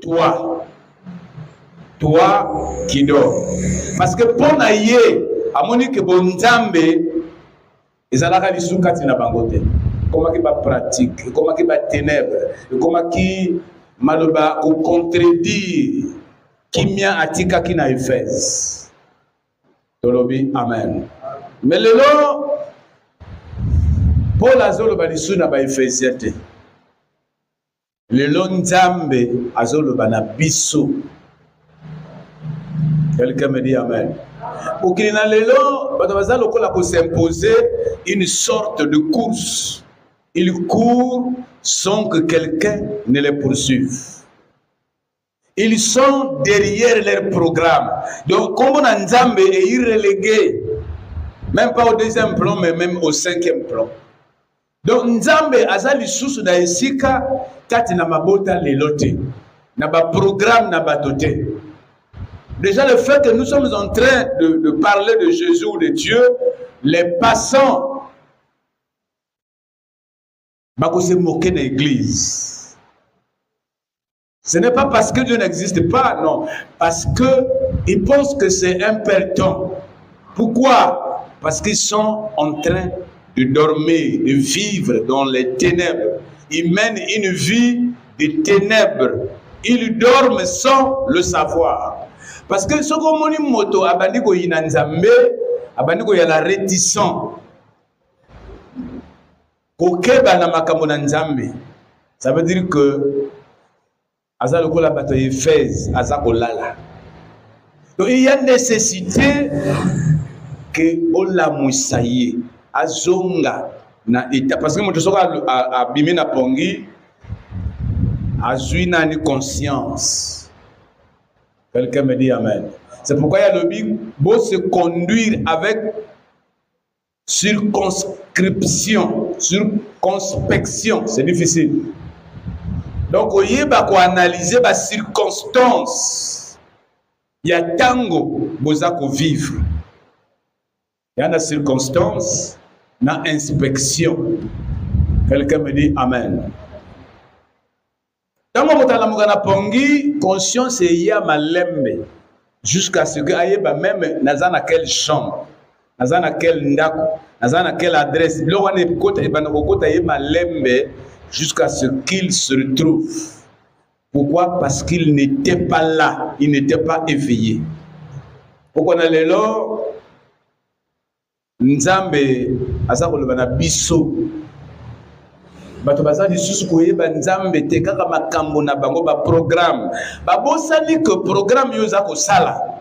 toi qui dors. Parce que pour naïe, à mon que bon Nzambe, ils allaient à l'issoukat na bangote. Comment qui va pratique, comment qui va ténèbres, comment qui maloba ou contredire, qui mia atika qui na Éphèse. Tolobi amen. Mais le long, Paul azolo ba l'issou na ba Éphésiate. Le long Nzambe azolo ba na biso. Quelqu'un me dit amen. Pour qu'il y ait le long, il s'imposer une sorte de course. Ils courent sans que quelqu'un ne les poursuive. Ils sont derrière leur programme. Donc, comme on a Nzambe est irrélégué, même pas au deuxième plan, mais même au cinquième plan. Donc, Nzambe azali susu da esika kati na mabota lelote. Na ba programme na batote. Déjà, le fait que nous sommes en train de parler de Jésus ou de Dieu, les passants, vont se moquer de l'Église. Ce n'est pas parce que Dieu n'existe pas, non. Parce qu'ils pensent que c'est un perdant. Pourquoi? Parce qu'ils sont en train de dormir, de vivre dans les ténèbres. Ils mènent une vie de ténèbres. Ils dorment sans le savoir. Parce que ce qu'on dit moto abandiko yinanzambe abandiko ya la réticent kokeba na makambo na nzambe, ça veut dire que aza lokola bato Éphèse aza kolala. Donc il y a nécessité que ola musaye azonga na état, parce que moto soka abimi na pongi azui na ni conscience. Quelqu'un me dit amen. C'est pourquoi il y a le but beau se conduire avec circonscription, circonspection. C'est difficile. Donc, au lieu de analyser les circonstances, il y a tango bozako vivre. Il y a des circonstances, na inspection. Quelqu'un me dit amen. Dans mon temps, la pongi conscience est ya malembe jusqu'à ce que aye ba même nazana quelle chambre, nazana quelle ndako, nazana quelle adresse. Le on est côté ba nakota ye malembe jusqu'à ce qu'il se retrouve. Pourquoi? Parce qu'il n'était pas là, il n'était pas éveillé. Pourquoi on allait là? Nzambe azakolo bana biso. Bato bazali susu koyeba Nzambe te kaka makambo na bango ba programme. Ba bosali que programme yo za ko sala.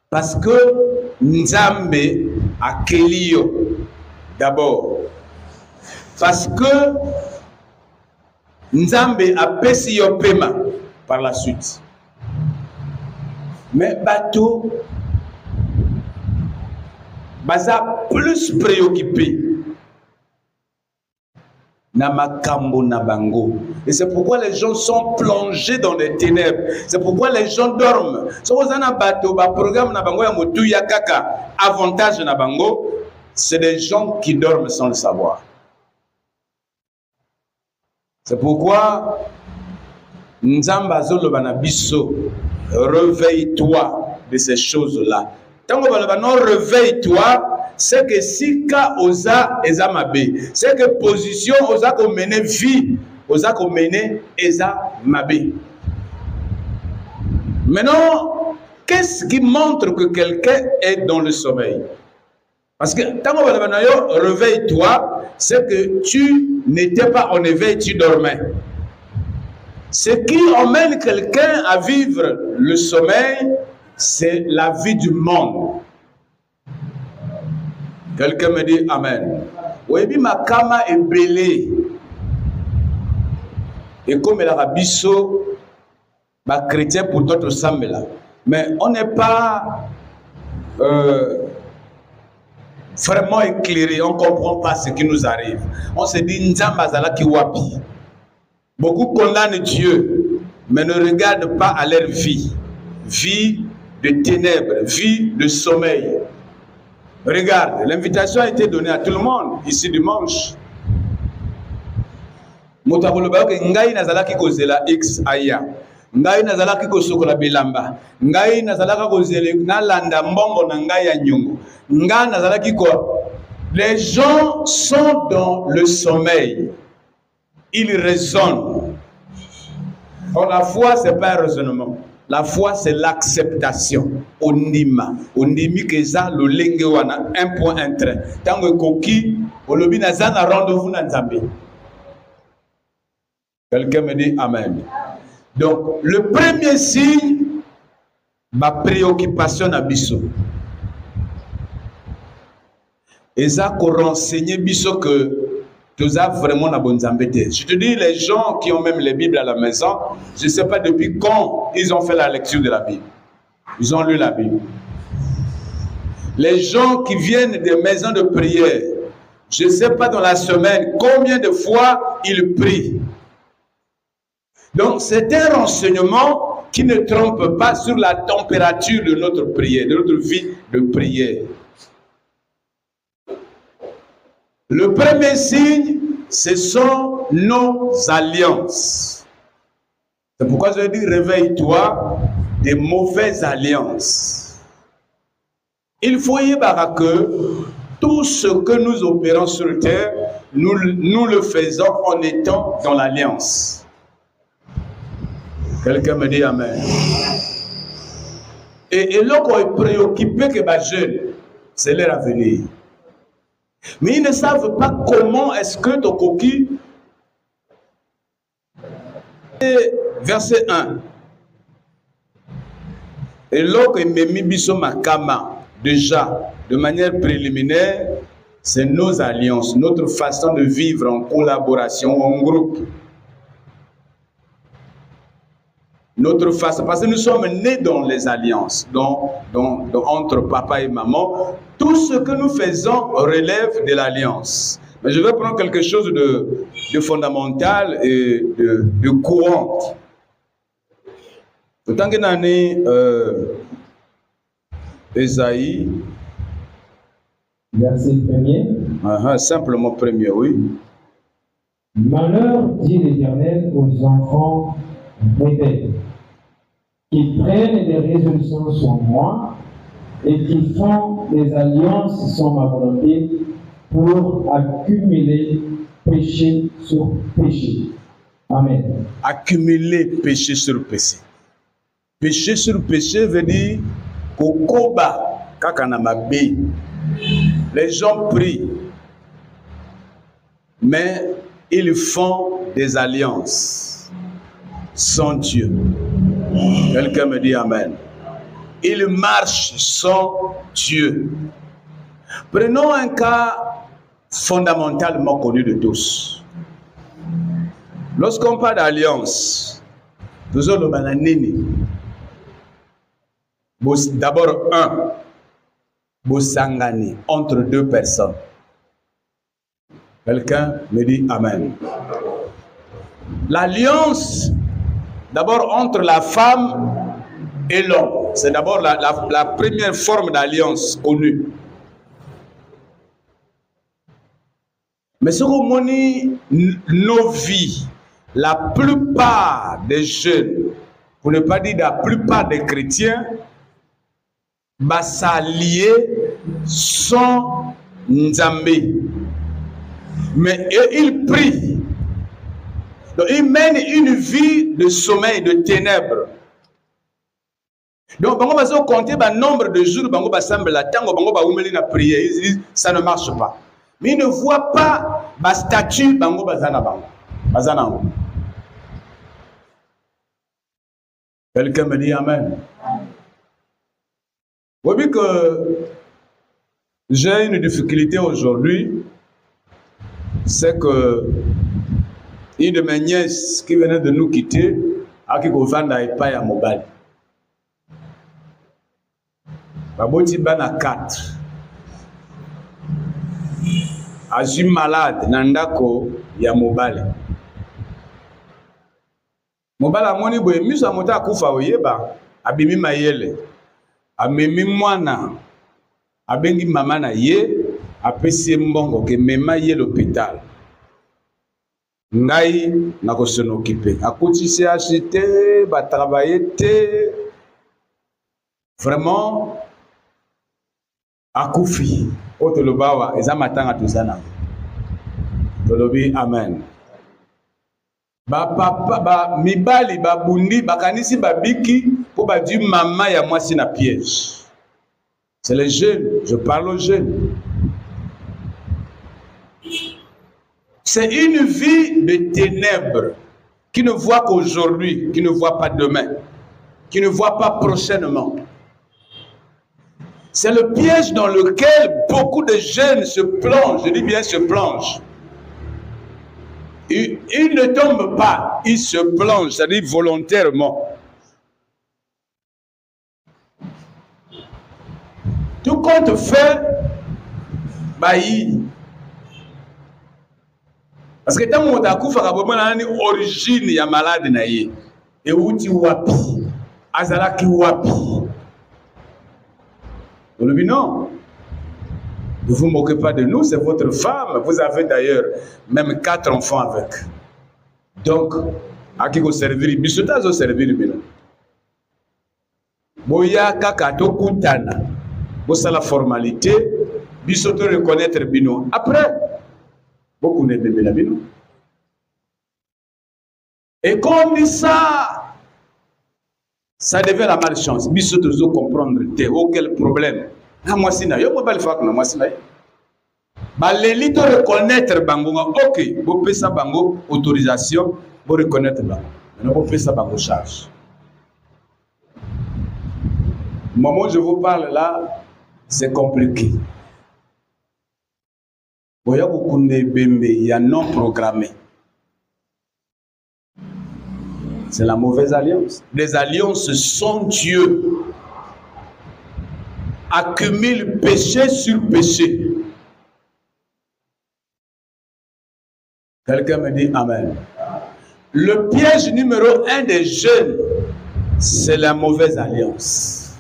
Parce que Nzambe akeli yo d'abord. Parce que Nzambe apesi yo pema par la suite. Mais bato baza plus préoccupé na makambo na bango. Et c'est pourquoi les gens sont plongés dans les ténèbres. C'est pourquoi les gens dorment. So ozana bato ba programme na bango ya motu ya kaka avantage na bango, c'est des gens qui dorment sans le savoir. C'est pourquoi Nzamba zoloba na biso, réveille-toi de ces choses-là. Tango baloba non réveille-toi, c'est que si ka oza eza mabe, c'est que position oza ko mener vie, oza ko mener eza mabe. Maintenant, qu'est-ce qui montre que quelqu'un est dans le sommeil? Parce que tango baloba na yo réveille-toi, c'est que tu n'étais pas en éveil, tu dormais. Ce qui emmène quelqu'un à vivre le sommeil, c'est la vie du monde. Quelqu'un me dit amen. Oui, ma kama est belée. Et comme il a rabisso, ma chrétien pour d'autres semble là. Mais on n'est pas vraiment éclairé, on ne comprend pas ce qui nous arrive. On se dit Nzambazala ki wapi. Beaucoup condamnent Dieu, mais ne regardent pas à leur vie. Vie de ténèbres, vie de sommeil. Regarde, l'invitation a été donnée à tout le monde ici dimanche. moto akoloba ke ngai nazalaki kozela x aya, ngai nazalaki kosokola bilamba, ngai nazalaki kozela nalanda mbongo na ngai ya nyongo, ngai nazalaki ko. Les gens sont dans le sommeil, ils raisonnent. Or la foi c'est pas un raisonnement, la foi c'est l'acceptation. Ondimi keza lo lenge wana 1 point 1 trait. Tango koki olobi nazana rendez-vous na Nzambe. Quelqu'un me dit amen. Donc le premier signe, ma préoccupation à biso. Et ça qu'on renseigne biso que tu as vraiment la bonne zambété. Je te dis, les gens qui ont même les Bibles à la maison, je ne sais pas depuis quand ils ont fait la lecture de la Bible. Ils ont lu la Bible. Les gens qui viennent des maisons de prière, je ne sais pas dans la semaine combien de fois ils prient. Donc c'est un renseignement qui ne trompe pas sur la température de notre prière, de notre vie de prière. Le premier signe, ce sont nos alliances. C'est pourquoi je dis réveille-toi des mauvaises alliances. Il faut y voir que tout ce que nous opérons sur la terre, nous le faisons en étant dans l'alliance. Quelqu'un me dit amen. Et là qu'on est préoccupé que les jeunes, c'est leur avenir. Mais ils ne savent pas comment est-ce que ton coquille. Verset 1. Et là que Memi Biso Makama, déjà, de manière préliminaire, c'est nos alliances, notre façon de vivre en collaboration, en groupe. Notre façon, parce que nous sommes nés dans les alliances, entre papa et maman. Tout ce que nous faisons relève de l'alliance. Mais je vais prendre quelque chose de fondamental et de courant. Autant que l'année Esaïe. Verset 1er. Simplement premier, oui. Malheur, dit l'Éternel, aux enfants rebelles, qui prennent des résolutions sur moi et qui font des alliances sur ma volonté pour accumuler péché sur péché. Amen. Accumuler péché sur péché. Péché sur péché veut dire kokoba kakanamabe. Les gens prient, mais ils font des alliances sans Dieu. Quelqu'un me dit amen. Ils marchent sans Dieu. Prenons un cas fondamentalement connu de tous. Lorsqu'on parle d'alliance, nous avons d'abord un, Bosangani, entre deux personnes. Quelqu'un me dit amen. L'alliance, d'abord entre la femme et l'homme. C'est d'abord la première forme d'alliance connue. Mais ce qu'on dit, nos vies, la plupart des jeunes, pour ne pas dire la plupart des chrétiens, s'allier sans Nzambé. Mais ils prient. Donc ils mènent une vie de sommeil, de ténèbres. Donc, on va compter le nombre de jours où on va prier. Ils disent ça ne marche pas. Mais ils ne voient pas le statut de quelqu'un me dit amen. Vous voyez que j'ai une difficulté aujourd'hui, c'est que une de mes nièces qui venait de nous quitter a qui vendre et pas à mobile. Baboti bana 4. Azim malade nandako ya mobile. Mobile amoni boye miso amota kufa oyeba abimi mayele. Amemi mwana abengi mama na ye apesi mbongo ke mema ye l'hôpital. ngai nako s'en occuper. Akuti CHT, ba travailler te. Vraiment akufi. Otolobawa eza matanga tozana. Tolobi amen. Ba papa ba mibali ba bundi bakanisi babiki pour ba du mama ya mwasi na piège. C'est les jeunes, je parle aux jeunes. C'est une vie de ténèbres qui ne voit qu'aujourd'hui, qui ne voit pas demain, qui ne voit pas prochainement. C'est le piège dans lequel beaucoup de jeunes se plongent, je dis bien se plongent. Ils ne tombent pas, ils se plongent, c'est-à-dire volontairement. Tout compte fait, bailli. Parce que tant que tu as coupé une origine ya malade na ye, et outi wapi, azalaki wapi. On lui dit non. Ne vous moquez pas de nous, c'est votre femme. Vous avez d'ailleurs même 4 enfants avec. Donc, à qui vous servir? Bisota vous servir bien. Boya kakato kutana. Bossa la formalité. Bisoto reconnaître bino. Après, beaucoup de bébés la bino. Et comme dit ça devient la malchance. Bisoto zo comprendre te. Auquel problème? Na moi sina yo mobile fak na moi sina. Ba l'élite reconnaître bango. OK, bo pesa bango autorisation, bo reconnaître bango. Mais bo pesa bango charge. Au moment où je vous parle là, c'est compliqué. Boya kukunde bembe, il y a non programmé. C'est la mauvaise alliance. Les alliances sont Dieu. Accumule péché sur péché. Quelqu'un me dit amen. Le piège numéro 1 des jeunes, c'est la mauvaise alliance.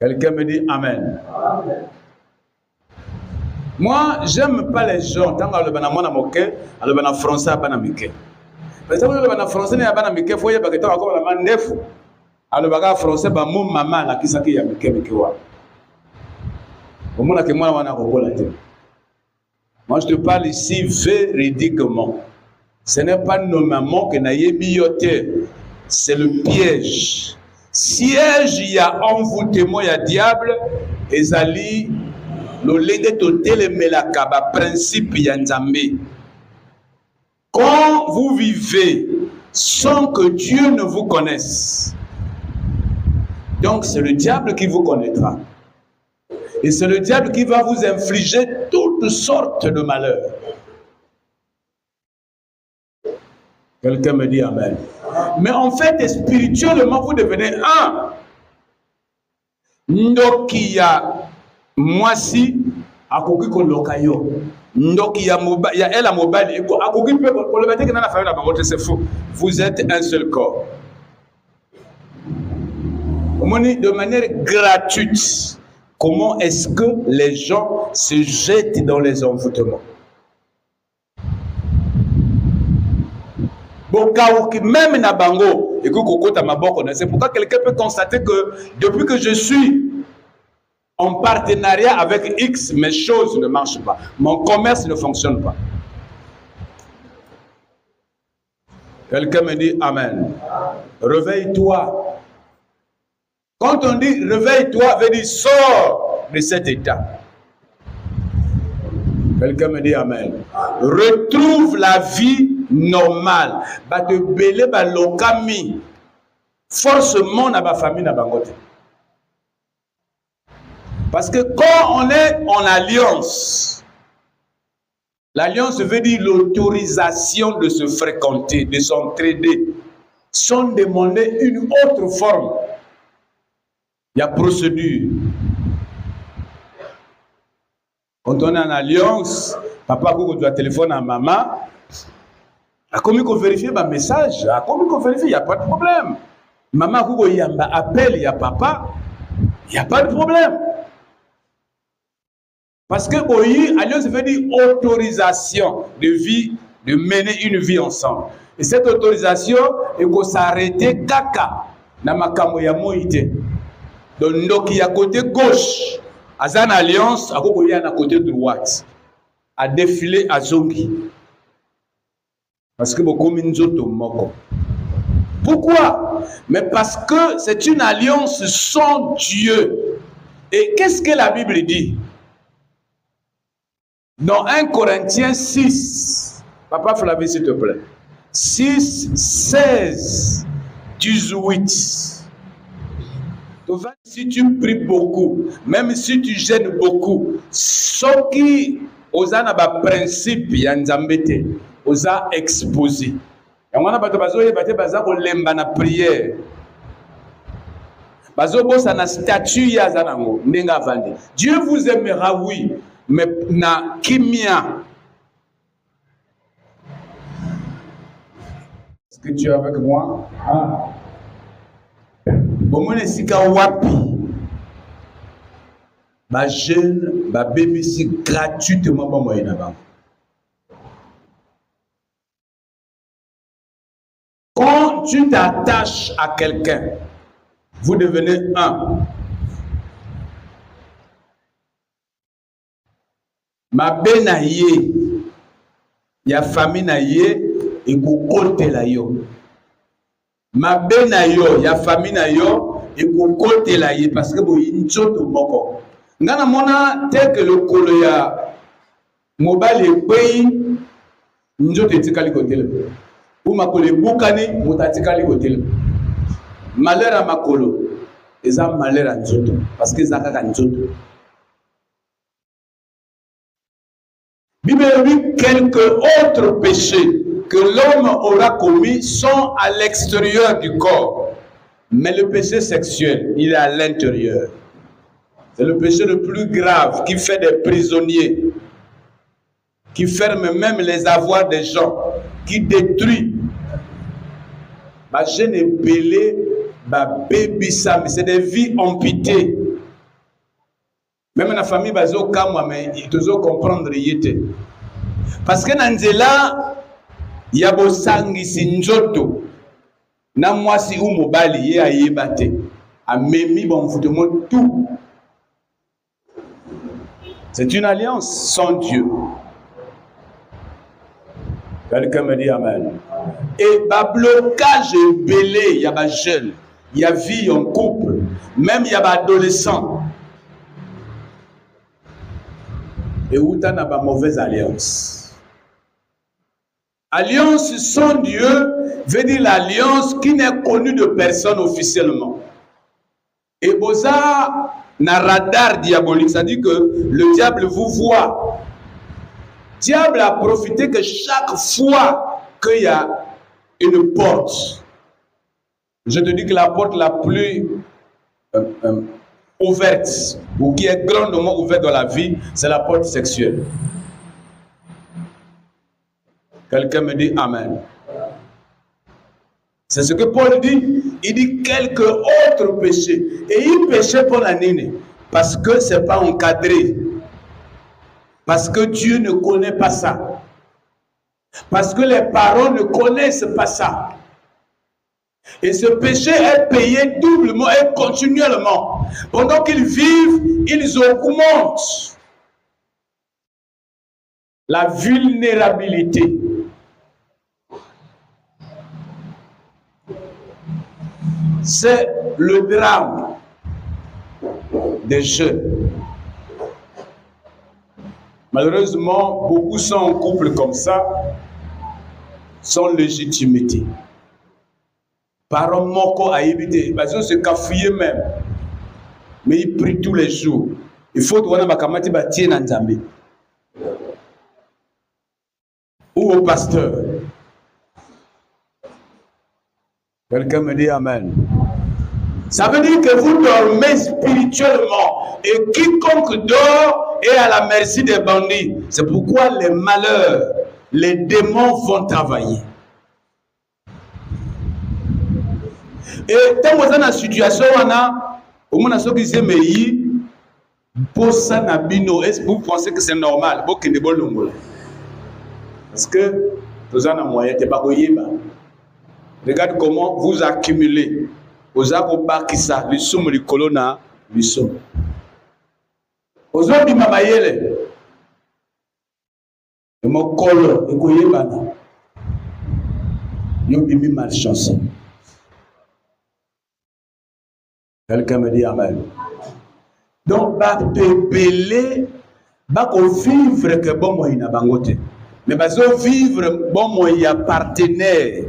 Quelqu'un me dit amen. Moi, j'aime pas les gens. Tant que le français a pas miqué. Mais si vous avez français, il faut que vous ayez un français, maman, la qui s'est moi, je te parle ici véridiquement. Ce n'est pas nos mamans qui n'aient bioté. C'est le piège. Siège, il y a envoûtement, il y a diable. Et Zali, le lende totel melakaba, principe, il y a nzambe. Quand vous vivez sans que Dieu ne vous connaisse, donc c'est le diable qui vous connaîtra. Et c'est le diable qui va vous infliger toutes sortes de malheurs. Quelqu'un me dit amen. Mais en fait, spirituellement, vous devenez un. Ndokia mwasi akoki kolokayo. Ndokia ya elle a mobile akoki pe kolobete que na la famille la bangote c'est faux. Vous êtes un seul corps. De manière gratuite. Comment est-ce que les gens se jettent dans les envoûtements? Même na bango, c'est pourquoi quelqu'un peut constater que depuis que je suis en partenariat avec X, mes choses ne marchent pas. Mon commerce ne fonctionne pas. Quelqu'un me dit amen. Réveille-toi. Quand on dit réveille-toi, veut dire sors de cet état. Quelqu'un me dit amen. Retrouve la vie normale. Ba te belé ba lokami. Forcément na ba famille na bangote. Parce que quand on est en alliance, l'alliance veut dire l'autorisation de se fréquenter, de s'entraider, sans demander une autre forme. Il y a procédure. Quand on est en alliance, papa doit téléphoner à maman. A commis qu'on vérifie un message, a commis qu'on vérifie, il n'y a pas de problème. Maman appelle, il y a papa, il n'y a pas de problème. Parce que boyi, alliance veut dire autorisation de vie, de mener une vie ensemble. Et cette autorisation, il faut s'arrêter kaka na makambo ya moïte. Donc il y a côté gauche, à une alliance, à côté droite, à défiler à zongi. Parce que beaucoup minzoto moko. Pourquoi? Mais parce que c'est une alliance sans Dieu. Et qu'est-ce que la Bible dit? Dans 1 Corinthiens 6, Papa Flavie s'il te plaît, 6, 16, 18. Donc, si tu pries beaucoup, même si tu gênes beaucoup, ce qui aux a un principe, il y a un zambete, aux a exposé. Et on a na prière. Dieu vous aimera, oui, mais na kimia. Est-ce que tu es avec moi? Ah. Bomone sika wapi. Ba jeune, ba baby si gratuitement ba moyen avant. Quand tu t'attaches à quelqu'un, vous devenez un. Ma benaye, ya famille na ye, et kote la yo. Ma benayo, ya famille na yo, et kote la ye, parce que vous inchoto moko. Ngana mona tel que le kolo ya mobile et pays, njoto etikali kote le. Ou makolo bukani, mutatikali kote le. Malheur à makolo, et ça malheur à njoto, parce que ça kaka njoto. Bible dit quelques autres péchés que l'homme aura commis sont à l'extérieur du corps. Mais le péché sexuel, il est à l'intérieur. C'est le péché le plus grave qui fait des prisonniers, qui ferme même les avoirs des gens, qui détruit. Ma jeune est belée, ma baby Sam, c'est des vies amputées. Même la famille bazo kamwa mais il doit comprendre yete. Parce que nanzela yabo sangi sinjoto na mwasi ou mobali ye ayebate a memi bon foutement tout. C'est une alliance sans Dieu. Quelqu'un me dit amen. Et ba blocage belé y a ba jeune, y a vie en couple, même y a ba adolescent. Et où t'as pas mauvaise alliance. Alliance sans Dieu veut dire l'alliance qui n'est connue de personne officiellement. Et Boza n'a radar diabolique, ça dit que le diable vous voit. Diable a profité que chaque fois qu'il y a une porte, je te dis que la porte la plus ouverte, ou qui est grandement ouverte dans la vie, c'est la porte sexuelle. Quelqu'un me dit amen. C'est ce que Paul dit. Il dit quelques autres péchés. Et il péchait pour la nene. Parce que ce n'est pas encadré. Parce que Dieu ne connaît pas ça. Parce que les parents ne connaissent pas ça. Et ce péché est payé doublement et continuellement. Pendant qu'ils vivent, ils augmentent la vulnérabilité. C'est le drame des jeunes. Malheureusement, beaucoup sont en couple comme ça, sans légitimité. Parents moko a évité, parce que c'est cafouillé même. Mais il prie tous les jours. Il faut que tu makamati batien en Zambie. Ou au pasteur. Quelqu'un me dit amen. Ça veut dire que vous dormez spirituellement. Et quiconque dort est à la merci des bandits. C'est pourquoi les malheurs, les démons vont travailler. Et tant que vous êtes dans la situation, au moins, ceux qui disent, mais Pour ça, Nabino, est-ce que vous pensez que c'est normal? Parce que vous en avez moyen, regarde comment vous accumulez. Vous avez bâti ça, les sommes, les colonnes, les sommes. Vous avez dit, Mamayele, et mon colo, et koye bana. Yo bibi malchanceux. Quelqu'un me dit Amen. Donc, bah, belé, bah, qu'on vivre que bon moi, il n'a pas goûté. Mais bah, qu'on vivre, bon moi, il y a partenaire.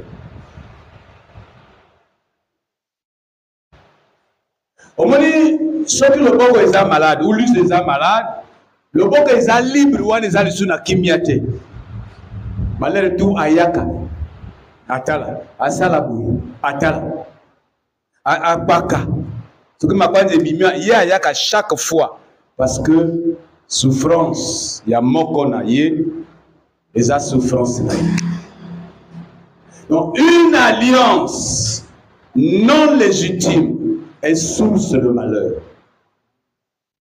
Au moins, ceux qui le bon ils sont malades, ou lui, ils sont malades, le bon ils sont libres, ou ils sont sur la kimiate. Malheur tout ayaka. Atala, Asalabu, Atala, Abaka. Ce que ma part de bimia, il y a chaque fois. Parce que souffrance, il y a mokona, et ça souffrance. Donc, une alliance non légitime est source de malheur.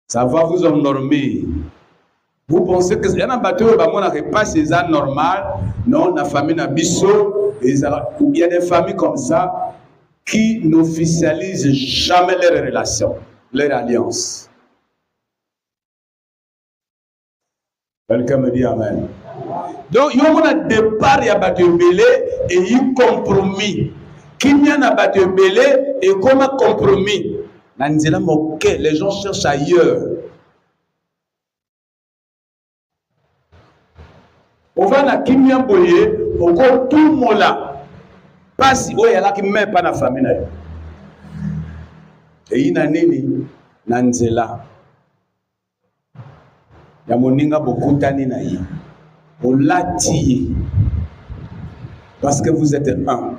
Ça va vous endormir. Vous pensez que il y a un bateau qui passe les ans normal, non, la famille n'a bisso, il y a des familles comme ça qui n'officialisent jamais leurs relations, leurs alliances. Quelqu'un me dit Amen. Donc, il y a un départ, il y a battu belé et il y a un compromis. Qui y a un battu belé et comme un compromis. Les gens cherchent ailleurs. On va na kimia boye, on compte tout le monde là. Pas si il y a là qui met pas la famille. Et il y a nini nanzela. Ya moninga beaucoup tani na yi. On l'a tiré parce que vous êtes un.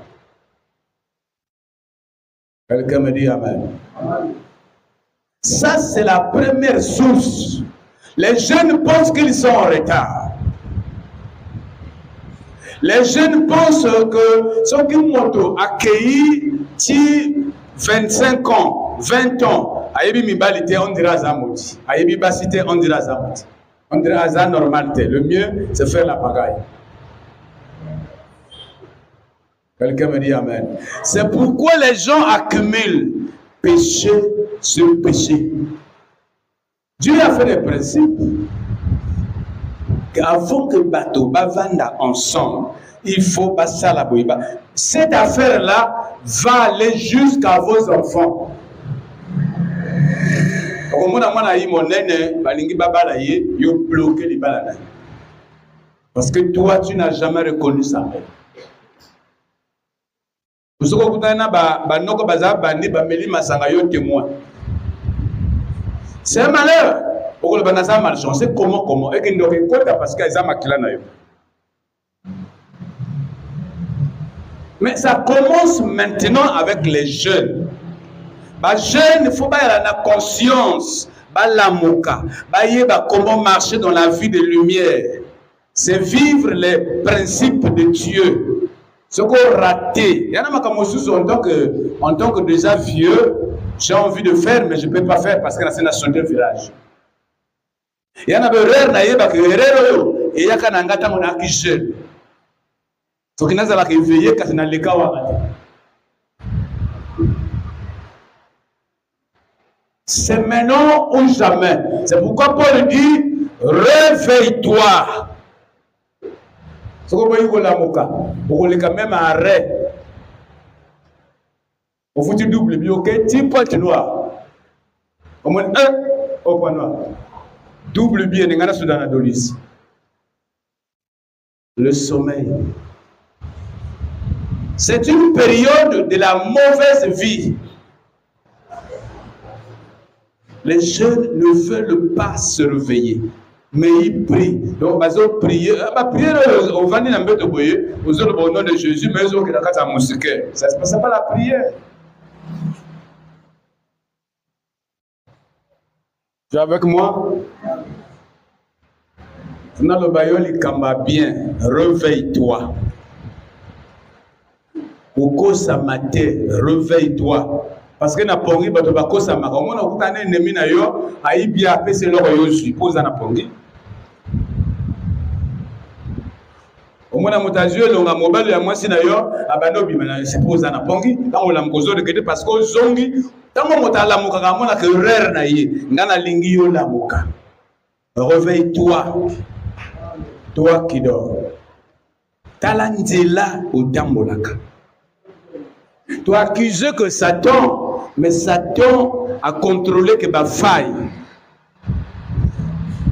Quelqu'un me dit Amen. Ça c'est la première source. Les jeunes pensent qu'ils sont en retard. Les jeunes pensent que ceux qui m'ont accueilli 25 ans, 20 ans, Ayebi Mibalite, on dira Zamoti. Ayebi Basite, on dira Zamoti. On dira Zan normalité. Le mieux, c'est faire la pagaille. Quelqu'un me dit Amen. C'est pourquoi les gens accumulent péché sur péché. Dieu a fait des principes. Avant que le bateau vanda ensemble, il faut passer à la boïba. Cette affaire-là va aller jusqu'à vos enfants. Parce que toi, tu n'as jamais reconnu sa mère. C'est un malheur. C'est comment et qu'il parce qu'ils ont mais ça commence maintenant avec les jeunes. Les jeunes, il faut pas la conscience, comment marcher dans la vie de lumière. C'est vivre les principes de Dieu. Ce qu'on raté. Il y en a en tant que déjà vieux, j'ai envie de faire, mais je ne peux pas faire parce que c'est un village. Il y a des erreurs qui sont et il y a des erreurs qui sont jeune. Il y a des erreurs qui sont veillées quand on a les cas. C'est maintenant ou jamais. C'est pourquoi Paul dit réveille-toi. Ce que vous voyez, quand même arrêt. Vous faites du double, mais ok, tu pointes noir. Au moins un au point noir. Double bien, le sommeil. C'est une période de la mauvaise vie. Les jeunes ne veulent pas se réveiller, mais ils prient. Donc, ils ont prié. On va dire un peu de boyer, aux autres au nom de Jésus, mais ils ont la musique. Ça ne se passe pas la prière. Tu es avec moi? Dans le bayoli kamba bien, réveille-toi. Oko samate, réveille-toi. Parce que na pongi bato bakosa maka omona okutana ennemi na yo aibia apese eloko yo suppose na pongi omona moto azwi elonga mobali ya mwasi na yo abandi obima na suppose na pongi ntango olamuka ozolekete parce que ozongi ntango moto alamukaka amonaka erreur na ye nga nalingi yo lamuka réveille-toi toi qui dors tala nzela otambolaka tu as accusé que Satan, mais Satan a contrôlé que ma faille.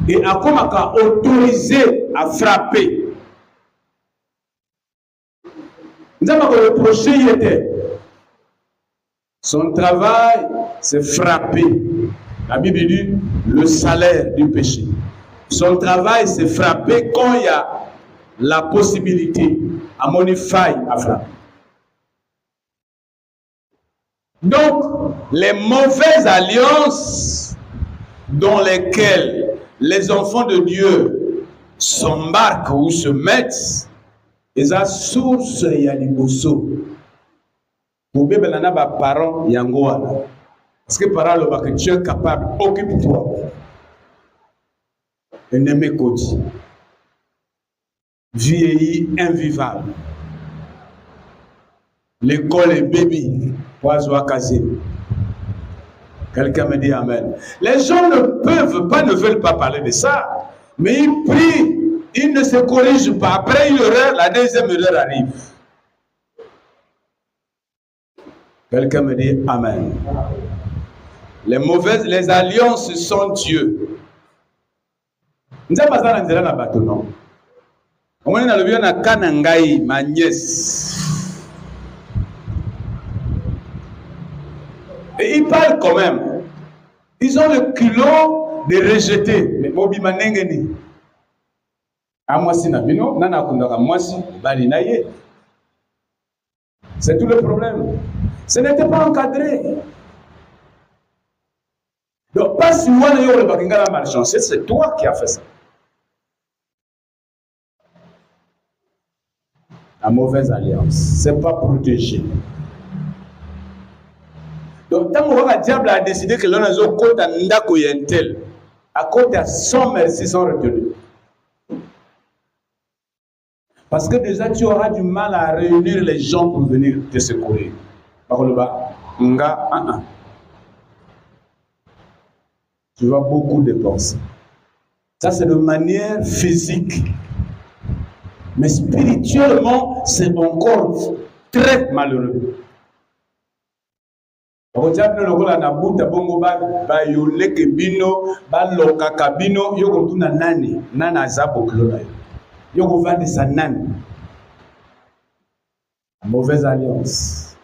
Et a comme autorisé à frapper. Nous avons reproché, il était. Son travail, c'est frapper. La Bible dit le salaire du péché. Son travail, c'est frapper quand il y a la possibilité à mon faille à frapper. Donc, les mauvaises alliances dans lesquelles les enfants de Dieu s'embarquent ou se mettent, et ça source ya liboso. Pour bébé nana ba parents yangoana. Parce que parents le que tu es capable, occupe-toi. Ennemi Kodi. Vieilli invivable. L'école est baby. Quelqu'un me dit Amen. Les gens ne veulent pas parler de ça, mais ils prient, ils ne se corrigent pas. Après une erreur, la deuxième erreur arrive. Quelqu'un me dit Amen. Les alliances sont Dieu. Nous avons besoin de la bâton. On est dans le bien à Kanangai, ma nièce. Et ils parlent quand même. Ils ont le culot de rejeter. Mais Mobi Manengeni. Amwasi Nabino, Nana Kundaka Mwasi, Balinaye. C'est tout le problème. Ce n'était pas encadré. Donc, pas si moi, le Bakingala malchanceux, c'est toi qui as fait ça. La mauvaise alliance. C'est pas protégé. Donc, tant que le diable a décidé que l'on a un côté à Ndako Yentel, à côté à 100 merci sans retenue. Parce que déjà, tu auras du mal à réunir les gens pour venir te secourir. Tu vas beaucoup dépenser. Ça, c'est de manière physique. Mais spirituellement, c'est encore très malheureux. Regarde le rôle na buta bongo ba yoleke bino ba lokaka bino yoko tuna nani nana zabo klona yoko vande sa nani mauvaise alliance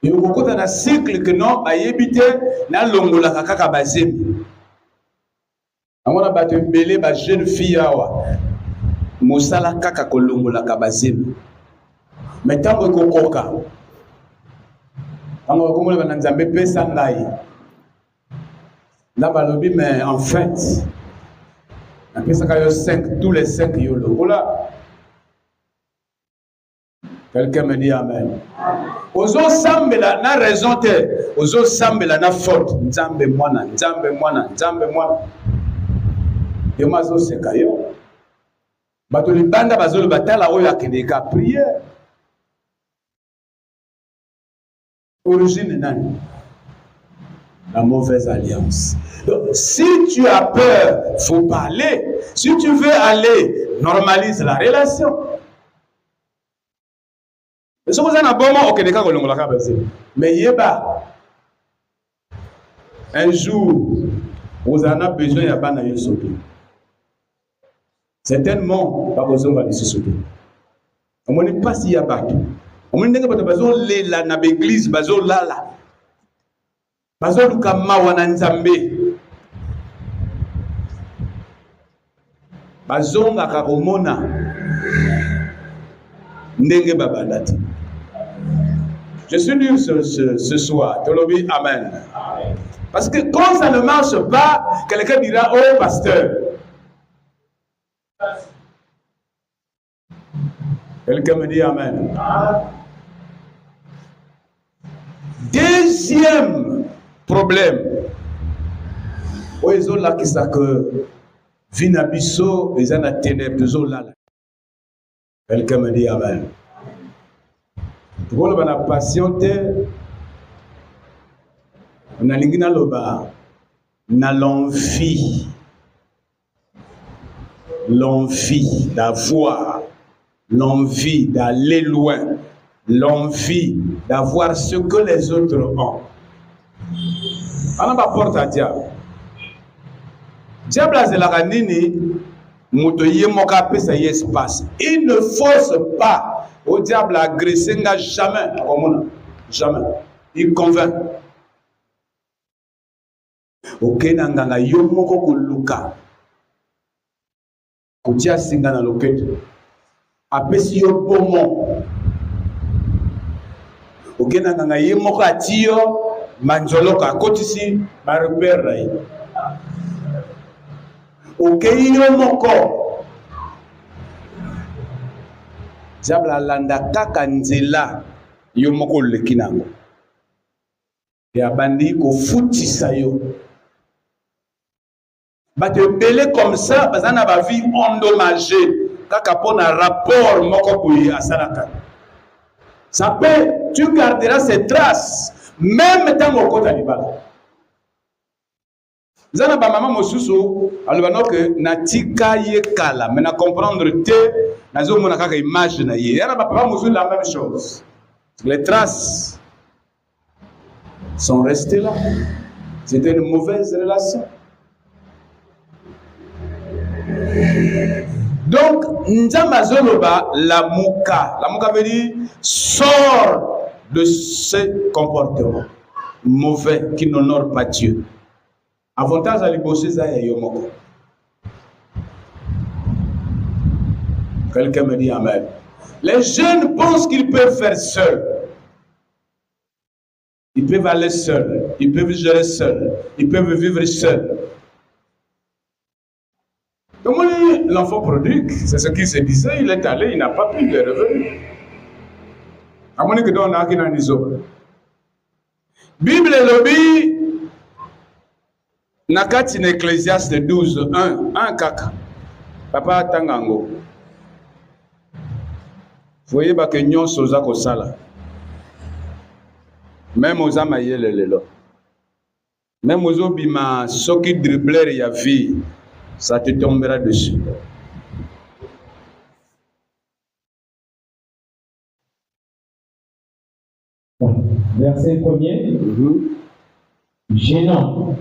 yoko kota na cycle que non ayebite na longola kaka bazemi amona bato mbele ba jeune fille awa mosala kaka kolongola ka bazemi mais tango kokoka mais en fait, tous les 5 voilà. Quelqu'un me dit Amen. Ozo sambela na raison te, ozo sambela na faute. Nzambe mwana. Yemazo sekayo. Bato libanda bazolo batala oyo akendeka prière. Origine nani? La mauvaise alliance. Donc, si tu as peur, il faut parler. Si tu veux aller, normalise la relation. Mais si vous avez un bon moment, mais yeba, un jour, vous en avez besoin de bana yosoto. Certainement, pas besoin de se sauter. On ne pas s'il y a pas. On ne peut pas aller là dans l'église, bazo là. Bazo luka mawana nzambe. Bazo ngaka komona. Ndenge babandati. Je suis venu ce soir. Tolobi amen. Parce que quand ça ne marche pas, quelqu'un dira oh pasteur. Quelqu'un me dit amen. Deuxième problème. Ils ont là qui savent que Vinabiso, ils ont la ténèbre, ils ont là. Quelqu'un me dit Amen. Pour le la patienté, on a l'ingénieur loba, na l'envie d'avoir, l'envie d'aller loin, l'envie d'avoir ce que les autres ont. On n'a pas porte à diable. Diable a la ranini, motoye moka pesa y espace. Il ne force pas au diable à agresser jamais, jamais. Il convainc. Ok, nanganga yo moko kuluka. Kutia singa na loket. Apesi yo pomo. Ok, nanganga yo moko atio manjoloka kotisi ma repère. Ok, yo moko. Diable landa kaka nzela yo moko lekinango. Ya bandi ko futisa yo. Te belé comme ça, parce qu'on a ma vie endommagée. Quand on a un rapport, ça peut, tu garderas ces traces, même dans mon côté animal. Zana ba maman mosusu, alobano que natika ye kala, mais na comprendre te, na zo mona kaka image na ye. Yana ba papa mosusu la même chose. Les traces sont restées là. C'était une mauvaise relation. Donc, Nzamazoloba, la mouka veut dire sort de ce comportement mauvais qui n'honore pas Dieu. Avantage à l'ibosser ça y yomoko. Quelqu'un me dit Amen. Les jeunes pensent qu'ils peuvent faire seuls. Ils peuvent aller seuls. Ils peuvent gérer seuls. Ils peuvent vivre seuls. Donc, l'enfant prodigue, c'est ce qu'il se disait, il est allé, il n'a pas pu le revenir. À mon avis, on a qui dans les autres. Bible lobby, Nakati Ecclésiaste 12, 1 kaka. Papa Tangango. Vous voyez que nous sommes aux sala. Même aux amaye le lelo. Même aux obima, ceux qui dribblèrent y a vie. Ça te tombera dessus. Verset 1er. Gênant.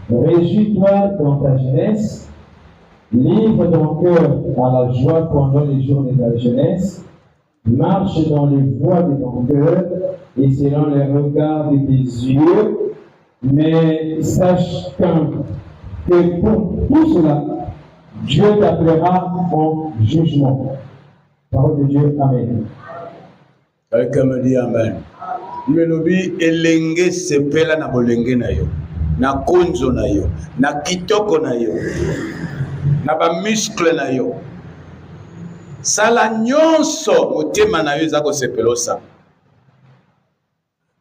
Réjouis-toi dans ta jeunesse. Livre ton cœur à la joie pendant les jours de ta jeunesse. Marche dans les voies de ton cœur et selon les regards de tes yeux. Mais sache que pour tout cela, Dieu t'appellera en jugement. Parole de Dieu, Amen. Quelqu'un me dit Amen. Melobi elenge sepela na bolenge na yo, na konzo na yo, na kitoko na yo, na ba muscle na yo. Sala nyonso motema na yo zako sepelosa.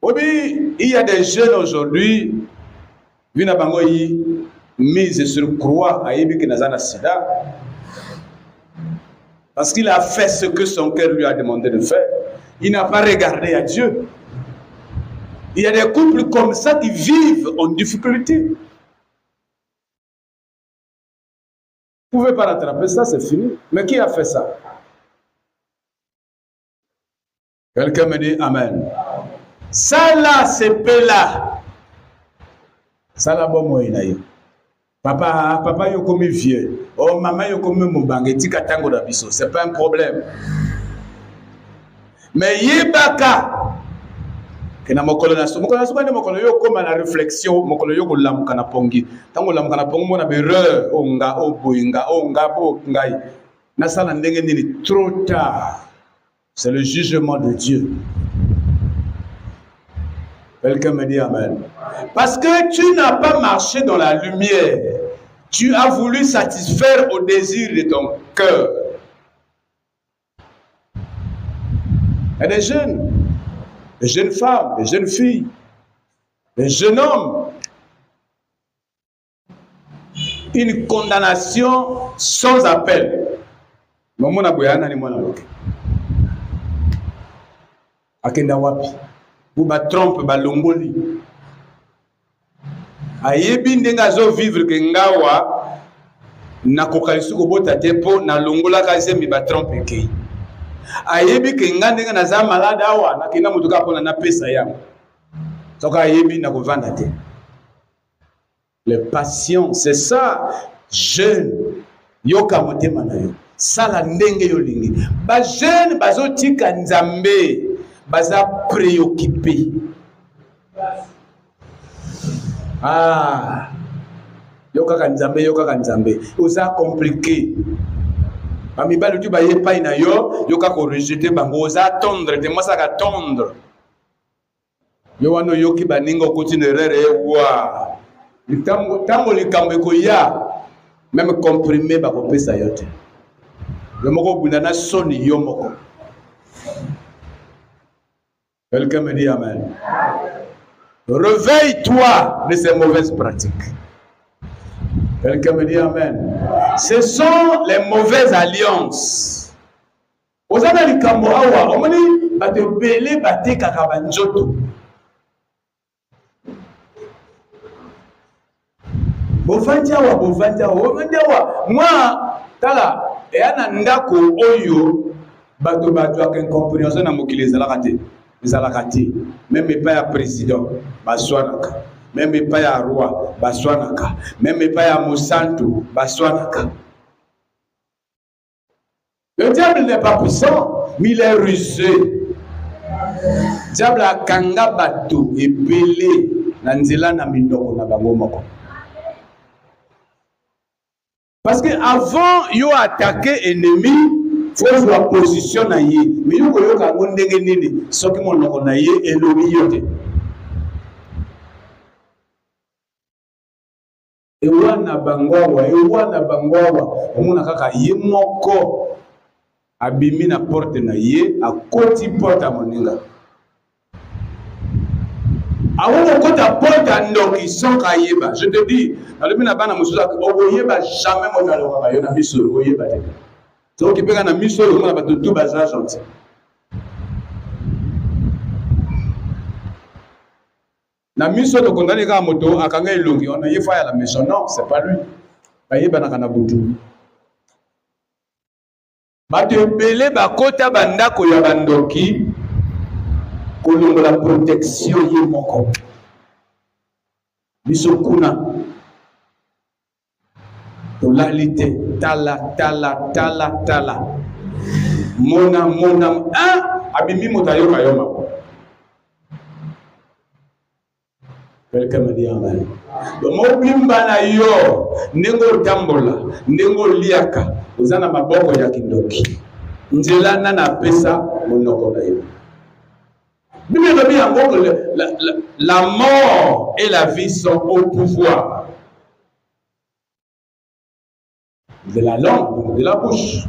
Obi, il y a des jeunes aujourd'hui, vina bango yi mise sur croix à Ibi Kinazana Sida, parce qu'il a fait ce que son cœur lui a demandé de faire. Il n'a pas regardé à Dieu. Il y a des couples comme ça qui vivent en difficulté. Vous ne pouvez pas rattraper ça, c'est fini. Mais qui a fait ça? Quelqu'un me dit Amen. Ça là, c'est Pela. Ça là, bon, moi, il Papa yo comme vieux. Oh, maman yo comme moubange. Tika tango da biso. C'est pas un problème. Mais yebaka. Kena mokolo na so. Mokolo na so bande mokolo yo comme la réflexion. Mokolo yo ko lamuka na pongi. Tango lamuka na pongi mona bere. Onga, oboinga, onga, bo ngai. Na sala ndenge nini trop tard. C'est le jugement de Dieu. Quelqu'un me dit Amen. Parce que tu n'as pas marché dans la lumière. Tu as voulu satisfaire au désir de ton cœur. Il y a des jeunes. les jeunes femmes, les jeunes filles, les jeunes hommes. Une condamnation sans appel. Maman na boyana ni mwana loke. Akenda wapi? Ou ba trompe ba longoli. Ayebi ndenga zo vivre ke ngawa na kokalisu ko bota tempo na longola ka zemi ba trompe ke. Ayebi ke ngandenga na za malade awa na kina mutuka pona na pesa yango. Soka ayebi na kovanda te. Les passions, c'est ça. Jeune, yoka motema na yo. Sala ndenge yo lingi. Ba jeune bazo tika nzambe, baza préoccupé. Ah, yoka kanzambe. Oza compliqué. Ami balu tu ba yepa ina yo, yoka ko rejeter bango, oza tendre, te mosa ka tendre. Yo wano yoki baningo continuer wa. Tango likambe ko ya même comprimé ba ko pesa yote. Le moko bundana soni yo moko. Quelqu'un me dit amen. Réveille-toi de ces mauvaises pratiques. Quelqu'un me dit amen. Ce sont les mauvaises alliances. Ozana likambo awa, omoni ba te belé ba te kaka banjoto. Bovanjawa, moi, tala, et ana ndako oyo, bato ak incompréhension na mokili ezalakate, même pas ya président, baswanaka, même pas ya roi, baswanaka, même pas ya mosanto, baswanaka. Le diable n'est pas puissant, mais il est rusé. Le diable a kanga bato et belé, nanzela na mindoko na bango moko. Parce que avant yo attaquer ennemi, faut voir position na yé. Mais yo koyo ka ndenge nini, soki monoko na yé elobi yote. Ewana bangwawa, omona kaka yé moko abimi na porte na yé, akoti porte a moninga. Awo kota porte ndoki soka yeba. Je te dis, alumina bana musuza oboyeba jamais mo na loka yo na miso oyeba te. So ki peka na miso yo na batu tout bazar gentil. Na miso to kondani ka moto akanga elongi on ye fa ya la maison non, c'est pas lui. Bayeba na kana butu. Batu belé bakota bandako ya bandoki. Kolongo la protection yé moko. Bisokuna. Tolalite. Tala. Mona. Abimi motayo kayoma. Quelqu'un me dit amen. Donc, bimba na yo. Nengo tambola. Nengo liaka. Uzana maboko ya kindoki. Njela nana pesa monoko na yo. La mort et la vie sont au pouvoir de la langue, de la bouche.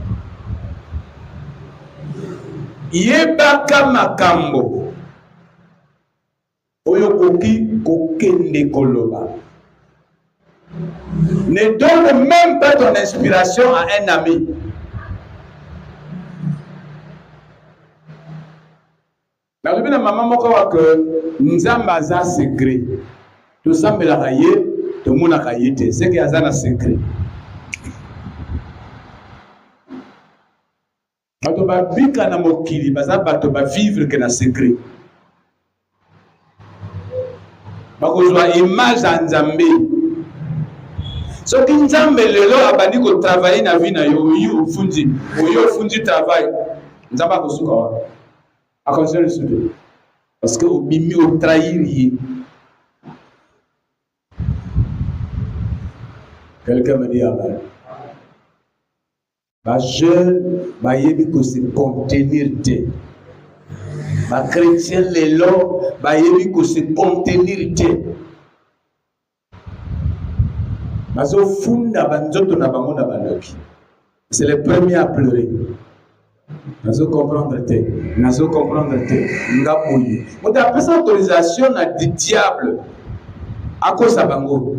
Yebaka makambo oyokoki kokende koloba. Ne donne même pas ton inspiration à un ami. La rubine maman moko wa que nzamba za secret. To sambela kaye, to mona kayete, c'est que azana secret. Bato ba bika na mokili, baza bato ba vivre que na secret. Bakozwa image ya nzambe. So ki nzambe lelo abandi ko travailler na vie na yo, yo fundi travail. Nzamba kosuka wa. À cause de ce parce que au bimi au trahir. Quelqu'un me dit amen. Ma jeune, ma yebi ko se contenir te. Ma chrétien lelo, ma yebi ko se contenir te. Ma zo funda banzoto na bango na banoki. C'est le premier à pleurer. Nazo comprendre te. Nazo comprendre te. Ngapoui. On a appelé ça autorisation à du diable. À cause de bango.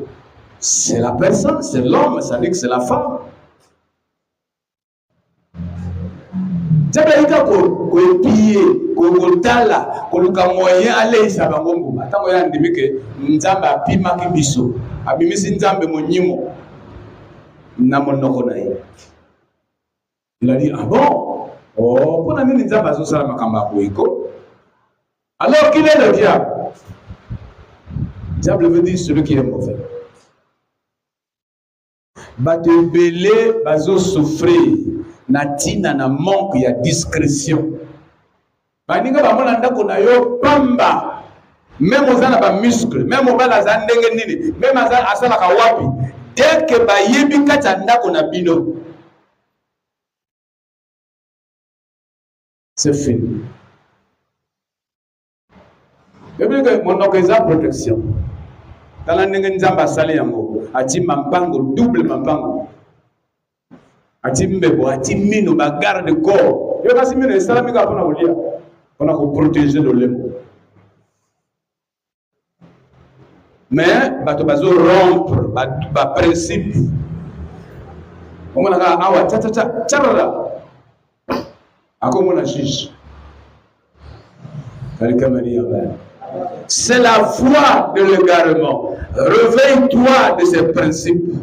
C'est la personne, c'est l'homme, ça dit que c'est la femme. Diable ko epie, ko tala, ko luka moyen aller sa bango ngoma. Tango ya ndimi ke nzamba apima ki biso. Abimisi nzambe monyimo. Na monoko na ye. Il a dit ah bon? Oh, pour nani nzamba zo sala makamba boiko. Alors qu'il est le diable? Diable veut dire celui qui est mauvais. Bate belé bazo souffrir natina na manque ya discrétion. Baninga ba mona ndako na yo pamba. Même ozana ba muscle, même obala za ndenge nini, même asala ka wapi. Dès que ba yebi kata ndako na bino. C'est fini. Depuis que mon organisation protection. Dans la nzamba sali yango, ati mampango double mampango. Ati mbebo, ati mino ba garde corps. Yo kasi mino salami ka pona olia. On a ko protéger le lemo. Mais bato bazo rompre ba principe. On a ka awa cha cha cha charala. Ako mona chiche. Quelqu'un me dit amen. C'est la voie de l'égarement. Réveille-toi de ces principes.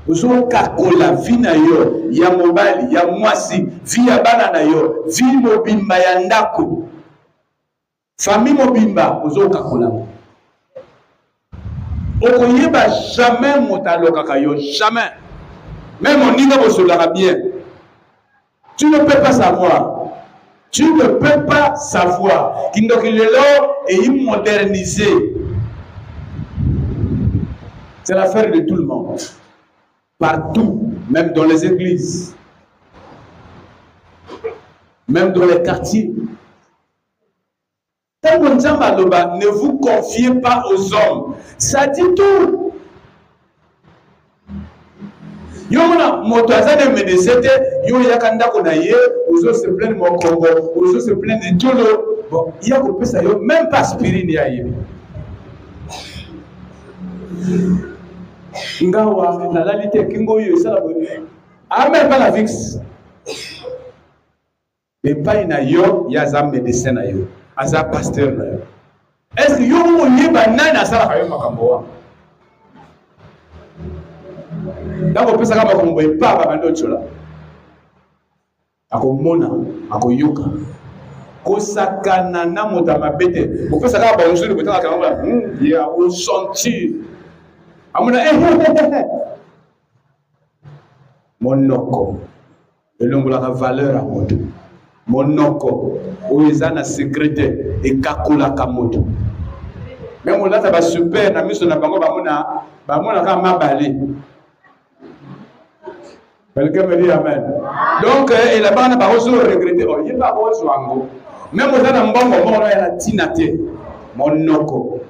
Uzoka kola vina yo ya mobali ya mwasi via bana na yo vi mobimba ya ndako famille mobimba uzoka kola okoyeba jamais motaloka kayo jamais même on n'y va bien. Tu ne peux pas savoir. Tu ne peux pas savoir qu'il est modernisé. C'est l'affaire de tout le monde. Partout, même dans les églises, même dans les quartiers. Ne vous confiez pas aux hommes. Ça dit tout. Yo mona moto azane medecete yo yakanda ko na ye ozo se plaindre mon Congo ozo se plaindre de tout le bon il y a ko pesa yo même pas aspirine ya yebi ngawa na lalité kingo yo sala bo amen pas la vix mais pas na yo ya za médecin na yo aza pasteur na yo est-ce yo mo yeba nana sala ka yo makambo wa D'abord, pesa kama kumbo ipaba bando chola. Akomona, akoyoka. Kosakana na mota mabete. Opesa kama bonjour kutaka kama ya o sentir. Amuna monoko. Elongola ka valeur a moto. Monoko. Oeza na sécurité et kakula ka moto. Même on a ba super na miso na bango bamona kama mabali. Quelqu'un me dit amen. Donc, et là-bas, on n'a pas osé regretter. Oh, il n'y a pas osé wango. Même aux gens bon moment, on a la tinate. Mon noko.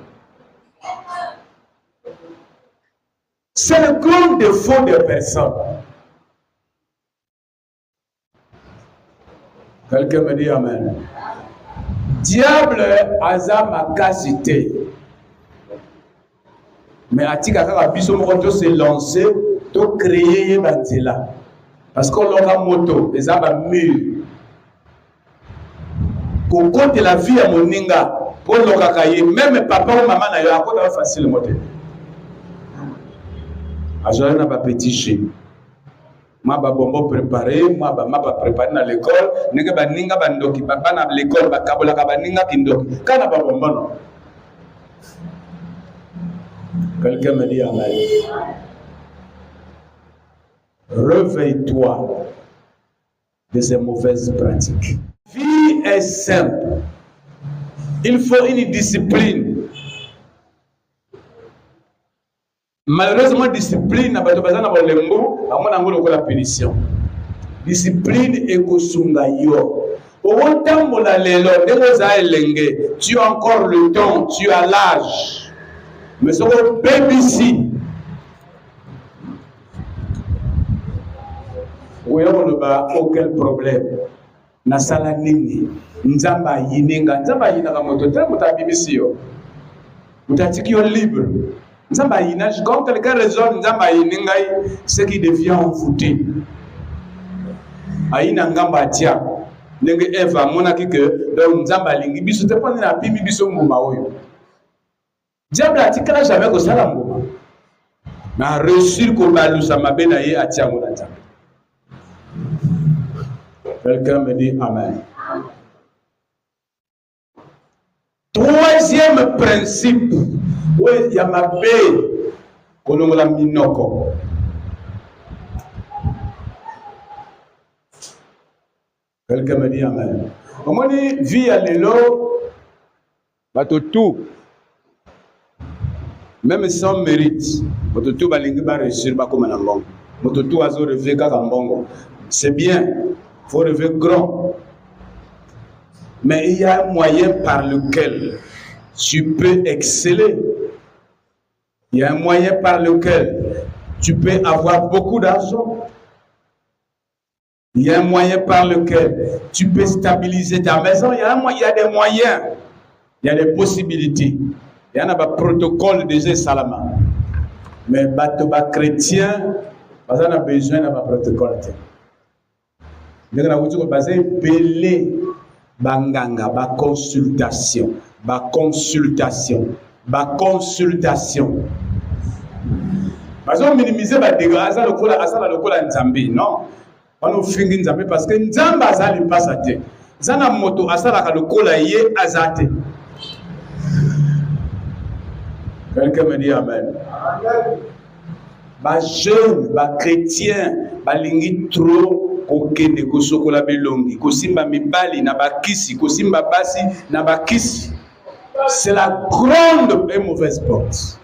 C'est le grand défaut des personnes. Quelqu'un me dit amen. Diable a ma casité. Mais Atika Karabiso Moto s'est lancé. De créer Bantela. Parce qu'on aura moto, les arbres mûrs. Qu'on compte la vie à Moninga, pour l'okaye, même papa ou maman n'a eu à quoi facile le moteur. Ajoie n'a pas petit chez. Ma babombo préparé, ma pas préparé dans l'école, n'est pas ninga bandoki, papa n'a l'école, ba kabola kabaninga kindoki. Quand n'a pas bombo non. Quelqu'un me dit amen. Réveille-toi de ces mauvaises pratiques. Vie est simple. Il faut une discipline. Malheureusement, discipline n'a pas de besoin d'avoir le mot, à mon amour de la punition. Discipline et kosunga yo. Autant mon alelo, tu as encore le temps, tu as l'âge. Mais ce qu'on peut ici. Oui, on oloba aucun problème. Na sala nini? Nzamba yininga. Nzamba yinaka moto te mutabimisi yo. Mutatiki yo libre. Nzamba yina, quand quelqu'un raisonne Nzamba yininga, c'est qui devient envoûté. Aïna ngamba tia. Nenge Eva monaki que donc Nzamba lingi biso te poni na pimi biso mbuma oyo. Diable atikala jamais ko sala mbuma. Na réussir ko balusa mabe na ye atia ngona Nzamba. Quelqu'un me dit amen. Troisième principe, oui, il y a ma paix, qu'on a minoko. Quelqu'un me dit amen. Comment dit vie à l'élo, bato tout, même sans mérite, bato tout balingi ba réussir ba comme un bon, bato tout azo rêver kaka mbongo. C'est bien, faut rêver grand. Mais il y a un moyen par lequel tu peux exceller. Il y a un moyen par lequel tu peux avoir beaucoup d'argent. Il y a un moyen par lequel tu peux stabiliser ta maison. Il y a des moyens. Il y a des possibilités. Il y en a un protocole déjà salama. Mais les chrétiens, ils ont besoin d'un protocole. Donc, on a besoin de banganga, ba consultation. Parce qu'on minimise ba dégâts, asa lokola nzambe, non? On nous fingi nzambe parce que nzambe azali passe à Dieu. Zana moto asala ka lokola ye azate. Quelqu'un me dit amen. Ba jeune, ba chrétien, ba lingi trop kokende kosokola belongi kosimba mibali na bakisi kosimba basi na bakisi. C'est la grande et mauvaise porte.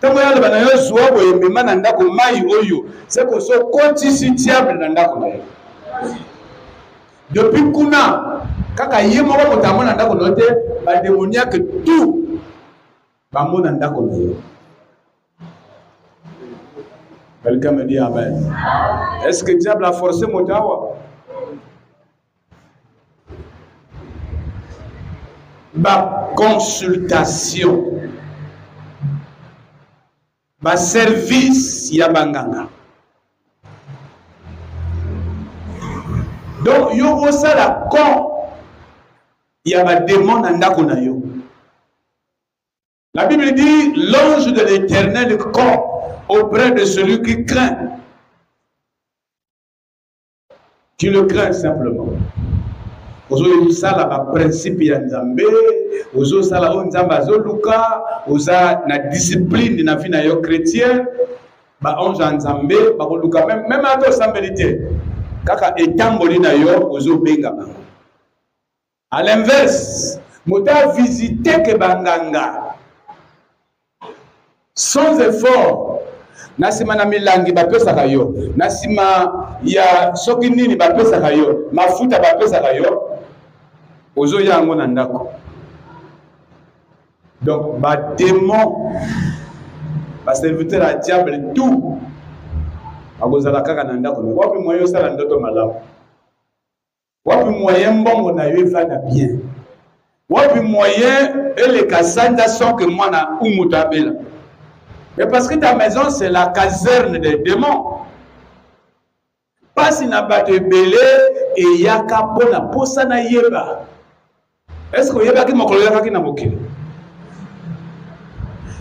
Tango yale bana yo zuwa boye mbema na ndako mai oyo c'est que so kotisi diable na ndako na yo. Depuis kuna kaka ye moko motamo na ndako note ba démoniaque tout ba mo na ndako na yo. Quelqu'un me dit amen. Est-ce que diable a forcé Motawa? Ma consultation, ma service, ya banganga. Donc, yo osala quand il y a ma démon andako na yo. La Bible dit l'ange de l'Éternel campe auprès de celui qui craint. Qui le craint simplement. Ozo sala ba principe ya Nzambe, ozo sala o Nzamba zo luka, oza na discipline na vie na yo chrétien, ba onge Nzambe ba ko luka même ato sambelité. Kaka etamboli na yo ozo benga bango. À l'inverse, mota visiter ke banganga sans effort. Nasima na milangi bapesaka yo, nasima ya soki nini bapesaka yo, mafuta bapesaka yo, ozo yango na ndako. Donc ba démon, ba serviteur à diable tout, akozala kaka na ndako. Wapi moyen sala ndoto malamu, wapi moyen mbongo na yo evanda bien, wapi moyen ele kasanda sans que moi na umuta bela. Mais parce que ta maison, c'est la caserne des démons. Pas si n'a pas de belé et yaka pona posa na yeba. Est-ce que yeba ki mokolo yaka ki na mokili?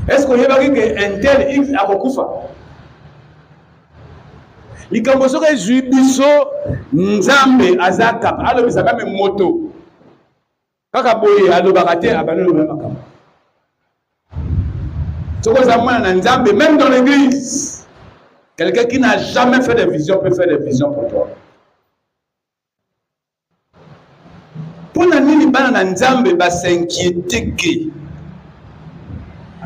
Est-ce que yeba ki ke intel X akokufa? Likambo soka ezui biso Nzambe azaka alo bisaka me moto. Kaka boye alo bakate abano le makambo. Même dans l'église, quelqu'un qui n'a jamais fait de vision peut faire des visions pour toi. Pour nani bana Nzambe ba s'inquiéter que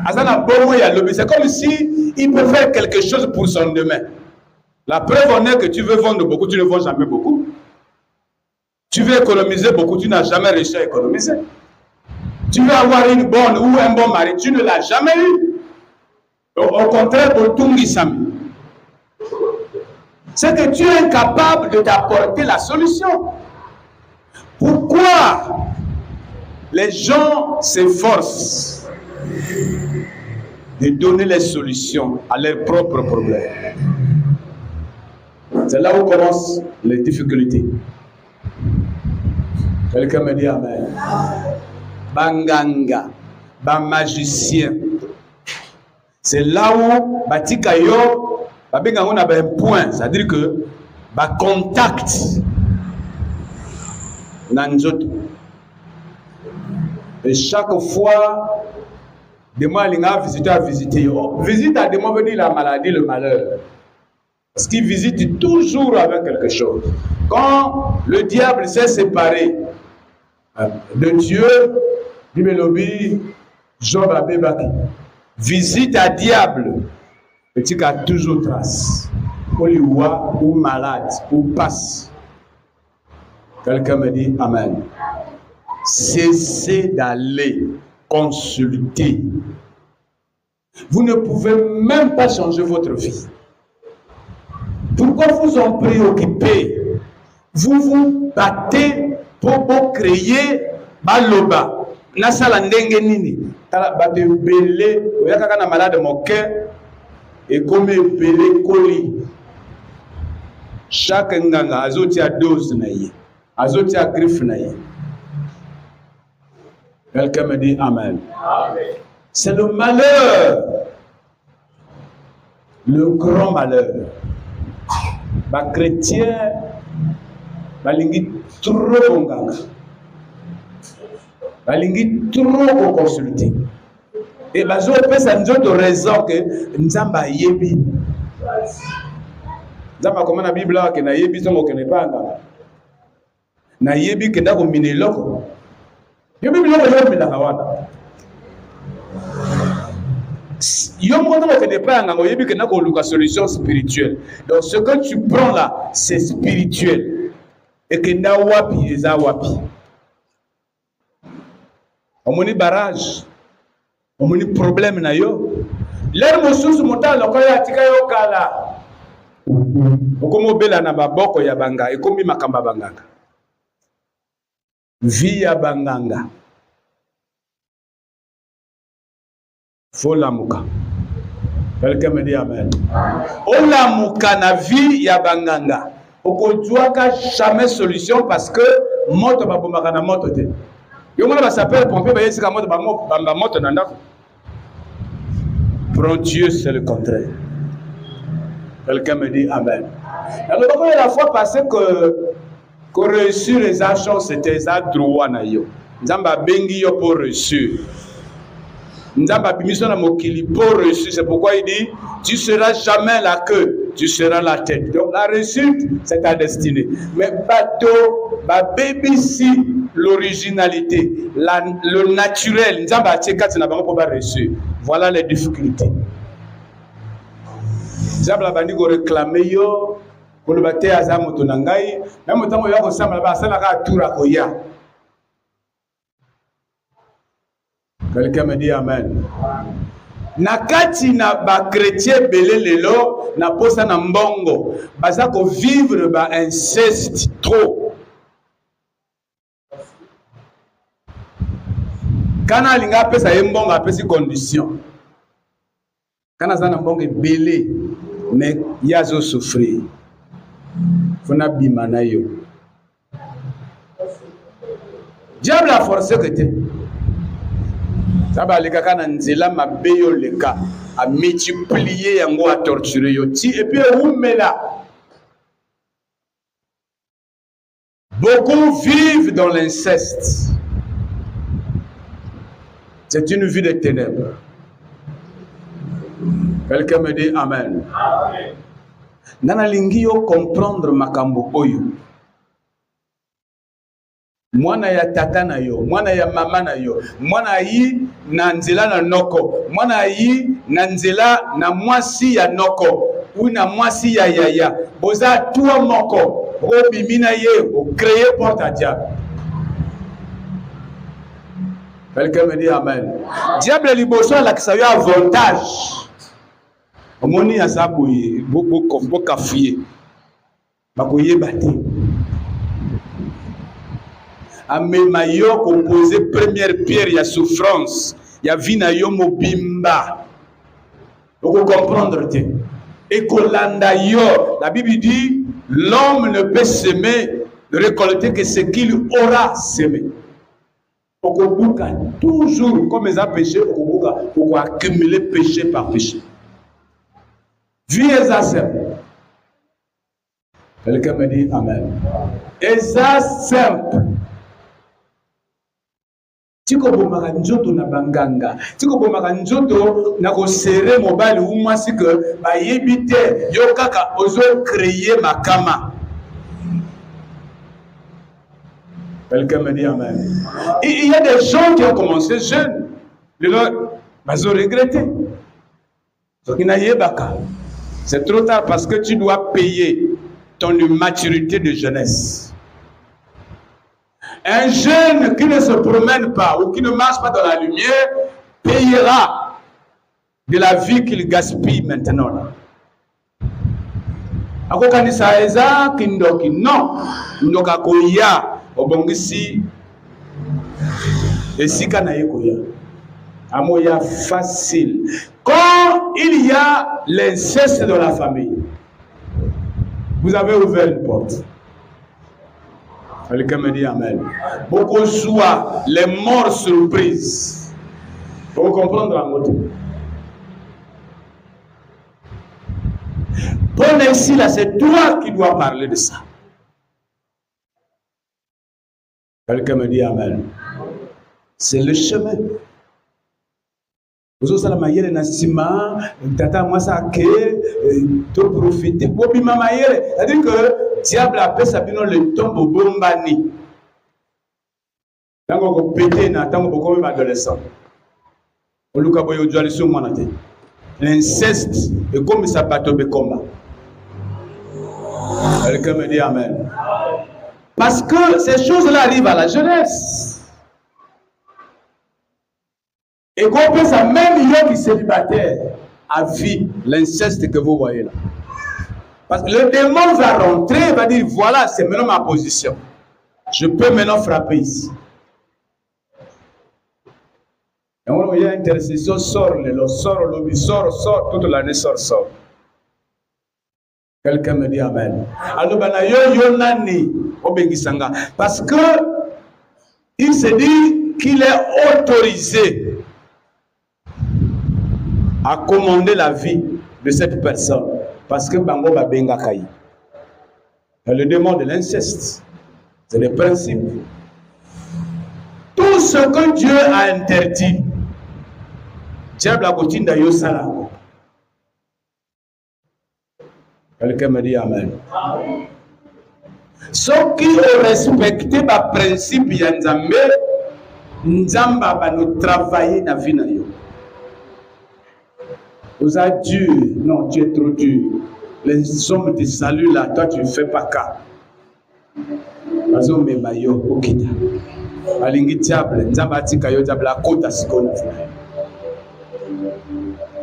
azana bomo ya lobi, c'est comme si il peut faire quelque chose pour son demain. La preuve en est que tu veux vendre beaucoup, tu ne vends jamais beaucoup. Tu veux économiser beaucoup, tu n'as jamais réussi à économiser. Tu veux avoir une bonne ou un bon mari, tu ne l'as jamais eu. Au contraire, c'est que tu es incapable de t'apporter la solution. Pourquoi les gens s'efforcent de donner les solutions à leurs propres problèmes? C'est là où commencent les difficultés. Quelqu'un me dit Amen. Banganga, magicien. C'est là où Batikayo, on a un point, c'est-à-dire que contact nanzoto. Et chaque fois, des mois, il a visité. Visite à des mois, veut dire la maladie, le malheur. Parce qu'il visite toujours avec quelque chose. Quand le diable s'est séparé de Dieu, Bibelobi, Job Abebaki, visite à diable, et tu as toujours trace. Ou malade, ou passe. Quelqu'un me dit Amen. Cessez d'aller consulter. Vous ne pouvez même pas changer votre vie. Pourquoi vous en préoccupez? Vous vous battez pour créer baloba. Nasala ndenge nini? Tala batte belé, oyaka na malade mon cœur et comme belé coli. Chaque nganga azoti a dose na ye. Azoti a griffe na ye. Quelqu'un me dit Amen. Amen. C'est le malheur. Le grand malheur. Les chrétiens, balingi trop bonganga. Balingi trop consulter. Et bazo pesa nzoto raison que nzamba yebi. Nzamba comme na Bible que na yebi songo que ne pas nganga. Na yebi que ndako mineloko. Yo Bible yo mina kawata. Yo mo que ne pas nganga yebi que ndako luka solution spirituelle. Donc ce que tu prends là, c'est spirituel. Et que na wapi eza wapi. Omoni barrage. Omoni problème na yo. L'air mosusu monta lokola atika yo kala. Okomo bela na baboko ya banga ekomi makamba banganga. Vie ya banganga. Folamuka. Quelqu'un me dit Amen. Olamuka na vie ya banganga. Okojuaka jamais solution parce que moto babomaka na moto te. Yo mona ba s'appelle pompier ba yesika moto ba moto na ndako. Pour Dieu c'est le contraire. Quelqu'un me dit Amen. Alors la fois passée que réussir les actions c'était ça droit na yo. Nzamba bengi yo pour réussir. Nzamba bimiso na mokili pour réussir. C'est pourquoi il dit tu seras jamais la queue, tu seras la tête. Donc la réussite c'est ta destinée. Mais bateau, ba baby si l'originalité, le naturel, Nzamba tcheka na bango pour ba réussir. Voilà les difficultés. Nzamba bandi ko réclamer yo ko le baté azamu to nangai, même temps yo ko samba ba sala ka tura ko ya. Quelqu'un me dit Amen. Nakati na ba chrétien belé lelo na posa na mbongo baza ko vivre ba inceste trop. Kana linga pesa mbongo apesi condition. Kana za na mbongo belé mais yazo souffrir. Fona bimana yo. Diable a forcé que te. Saba leka kana nzela mabeyo leka a multiplier yango a torturer yo ti et puis umela. Beaucoup vivent dans l'inceste. C'est une vie de ténèbres. Quelqu'un me dit Amen. Amen. Nana lingi yo comprendre makambo oyo. Mwana ya tata na yo, mwana ya mama na yo, mwana yi na nzela na noko, mwana yi na nzela na mwasi ya noko, ou na mwasi ya yaya. Boza toi moko, o bimina ye, o créer porte à diable. Quelqu'un me dit Amen. Diable liboso la ki sa yo avantage. Omoni ya saboye, beaucoup kafié. bakoyeba te. Amema yo composé première pierre, il y a souffrance, il y a vie na yo mobimba. Vous comprendre te. Et kolanda yo, la Bible dit, l'homme ne peut s'aimer, récolter que ce qu'il aura semé. Okobuka toujours, comme ils ont péché, pour accumuler péché par péché. Vie est simple. Quelqu'un me dit Amen. Et ça simple. Tiko bomaka njoto na banganga. Tiko bomaka njoto na ko serrer mobile ou moi si que ba yebite yo kaka ozo créer makama. Quelqu'un me dit Amen. Il y a des gens qui ont commencé jeunes. Ils ont regretté. C'est trop tard parce que tu dois payer ton immaturité de jeunesse. Un jeune qui ne se promène pas ou qui ne marche pas dans la lumière payera de la vie qu'il gaspille maintenant. Akokanisa eza kindoki non ndoka koya obongisi esika na yekoya amoya facile. Quand il y a l'inceste dans la famille, vous avez ouvert une porte. Quelqu'un me dit Amen. Beaucoup soit les morts surprises. Pour comprendre la moto. Paul ici là, c'est toi qui dois parler de ça. Quelqu'un me dit Amen. C'est le chemin. Vous savez, la maïre nasima, tata moi ça que to profiter. Bobi ma maïre, c'est-à-dire que diable appelle ça bino le tombe bombani. Tango ko pété na tango ko comme adolescent. Oluka boyo jwali sur moi naté. L'inceste est comme ça bateau be combat. Quelqu'un me dit Amen. Parce que ces choses-là arrivent à la jeunesse. Et qu'on peut ça, même yo qui célibataire à vie, l'inceste que vous voyez là. Parce que le démon va rentrer, va dire voilà, c'est maintenant ma position. Je peux maintenant frapper ici. Et on voit intercession, sort, lobby, sort, toute l'année sort. Quelqu'un me dit Amen. Alors, parce que il se dit qu'il est autorisé à commander la vie de cette personne. Parce que Bango Babenga Kayi. Le démon de l'inceste. C'est le principe. Tout ce que Dieu a interdit, diable a continué d'ailleurs ça. Quelqu'un me dit Amen. Ceux qui ont respecté le principe Yanzambe, Nzamba va nous travailler dans la vie. Vous êtes dur, non, tu es trop dur. Les hommes te saluent là, toi tu ne fais pas cas.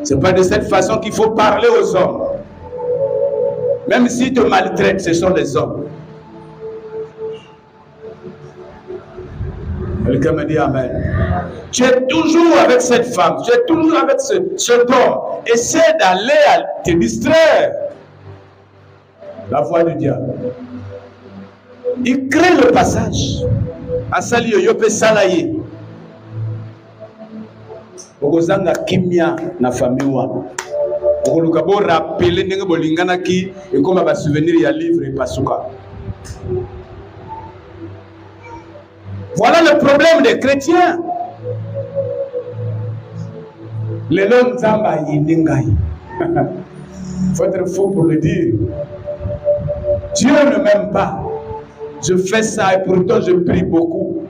C'est pas de cette façon qu'il faut parler aux hommes. Même s'ils te maltraitent, ce sont les hommes. Quelqu'un me dit Amen. Tu es toujours avec cette femme, tu es toujours avec cet homme. Essaie d'aller te distraire. La voix du diable. Il crée le passage. Asali yo pe salaye. Okozanga kimia na famille wana. Okoluka bo rappeler ndenge bolingana ki et comme ba souvenir ya livre et pasuka. Voilà le problème des chrétiens. Les noms zamba yindengai. Faut être faux pour le dire. Dieu ne m'aime pas. Je fais ça et pourtant je prie beaucoup.